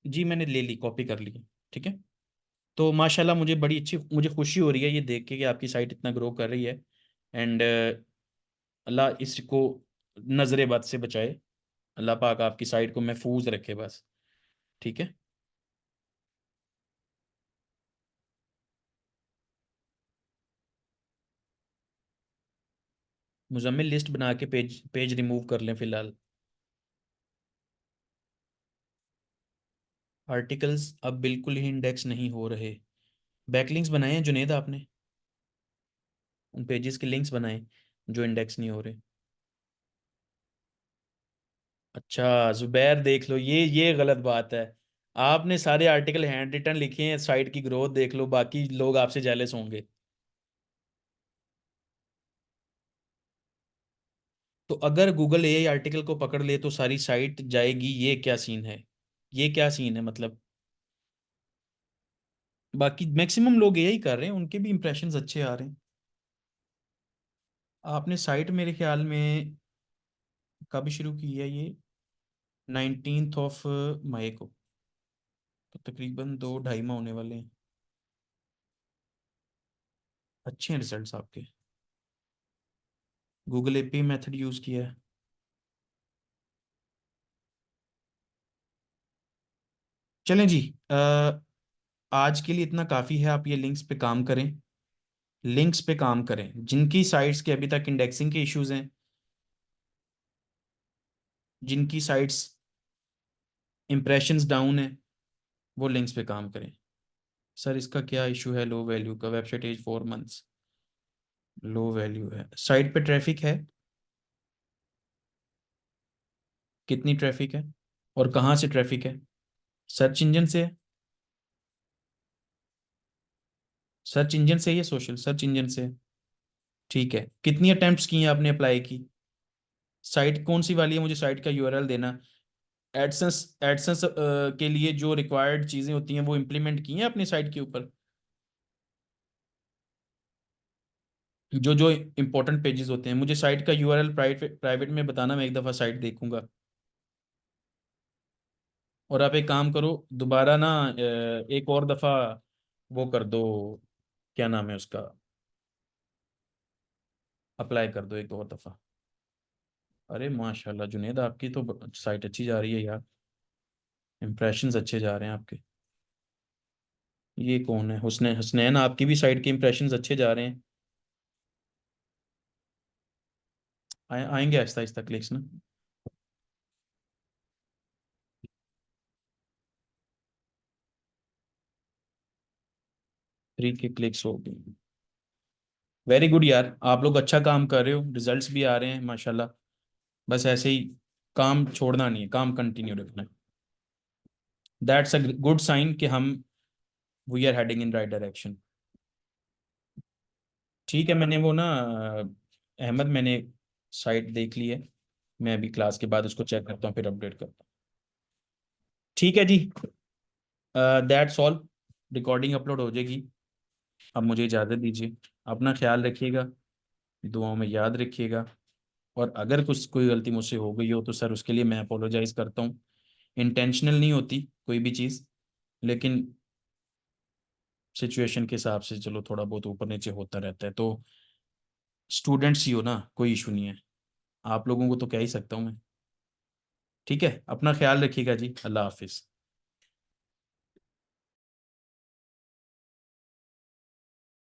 जी मैंने ले ली, कॉपी कर ली, ठीक है। तो माशाल्लाह मुझे बड़ी अच्छी, मुझे खुशी हो रही है ये देख के कि आपकी साइट इतना ग्रो कर रही है। एंड अल्लाह इसको नजर बद से बचाए। अल्लाह पाक आपकी साइट को महफूज रखे बस, ठीक है। मुजम्मिल लिस्ट बना के पेज पेज रिमूव कर लें फिलहाल। आर्टिकल्स अब बिल्कुल ही इंडेक्स नहीं हो रहे। बैकलिंक्स बनाए हैं जुनेद आपने, उन पेजेस के लिंक्स बनाए जो इंडेक्स नहीं हो रहे। अच्छा जुबैर, देख लो, ये गलत बात है। आपने सारे आर्टिकल हैंड रिटन लिखे हैं, साइट की ग्रोथ देख लो, बाकी लोग आपसे जेलस होंगे। तो अगर गूगल एआई आर्टिकल को पकड़ ले तो सारी साइट जाएगी, ये क्या सीन है, ये क्या सीन है मतलब। बाकी मैक्सिमम लोग यही कर रहे हैं, उनके भी इंप्रेशंस अच्छे आ रहे हैं। आपने साइट मेरे ख्याल में कब शुरू की है ये, 19 मई को, तो तकरीबन 2-2.5 माह होने वाले हैं। अच्छे हैं रिजल्ट्स आपके। गूगल एपी मेथड यूज़ किया है। चलें जी, आज के लिए इतना काफ़ी है, आप ये लिंक्स पे काम करें। लिंक्स पे काम करें, जिनकी साइट्स के अभी तक इंडेक्सिंग के इश्यूज हैं, जिनकी साइट्स इंप्रेशंस डाउन है, वो लिंक्स पे काम करें। सर इसका क्या इशू है, लो वैल्यू का, website age 4 months, low value है, साइट पे ट्रैफिक है, कितनी ट्रैफिक है और कहाँ से ट्रैफिक है। सर्च इंजन से है, सर्च इंजन से है या सोशल, सर्च इंजन से है। ठीक है, कितनी अटेम्प्ट्स की हैं आपने अप्लाई की। साइट कौन सी वाली है, मुझे साइट का यूआरएल देना। एडसेंस एडसेंस के लिए जो रिक्वायर्ड चीज़ें होती हैं वो इम्प्लीमेंट की हैं अपनी साइट के ऊपर? जो जो इंपॉर्टेंट पेजेस होते हैं, मुझे साइट का यूआरएल प्राइवेट प्राइवेट में बताना, मैं एक दफ़ा साइट देखूंगा। और आप एक काम करो, दोबारा ना एक और दफ़ा वो कर दो, क्या नाम है उसका, अप्लाई कर दो एक और दफ़ा। अरे माशाल्लाह जुनेद, आपकी तो साइट अच्छी जा रही है यार, इंप्रेशंस अच्छे जा रहे हैं आपके। ये कौन है, हुस्नैन? हुस्नैन, आपकी भी साइट के इंप्रेशंस अच्छे जा रहे हैं। आएंगे आहिस्ता आहिस्ता क्लिक्स ना। 3 के क्लिक्स हो गए। वेरी गुड यार, आप लोग अच्छा काम कर रहे हो, रिजल्ट्स भी आ रहे हैं माशाल्लाह। बस ऐसे ही काम छोड़ना नहीं है, काम कंटिन्यू रखना है। दैट्स अ गुड साइन कि हम we are heading in right direction. ठीक है, मैंने वो ना अहमद, मैंने साइट देख ली है। मैं अभी क्लास के बाद उसको चेक करता हूँ, फिर अपडेट करता हूँ। ठीक है जी, दैट्स ऑल। रिकॉर्डिंग अपलोड हो जाएगी। अब मुझे इजाज़त दीजिए। अपना ख्याल रखिएगा, दुआओं में याद रखिएगा। और अगर कुछ कोई गलती मुझसे हो गई हो तो सर उसके लिए मैं अपोलोजाइज़ करता हूँ। इंटेंशनल नहीं होती कोई भी चीज़, लेकिन सिचुएशन के हिसाब से चलो थोड़ा बहुत ऊपर नीचे होता रहता है। तो स्टूडेंट्स ही हो ना, कोई इशू नहीं है। आप लोगों को तो कह ही सकता हूँ मैं। ठीक है, अपना ख्याल रखिएगा जी, अल्लाह हाफिज़।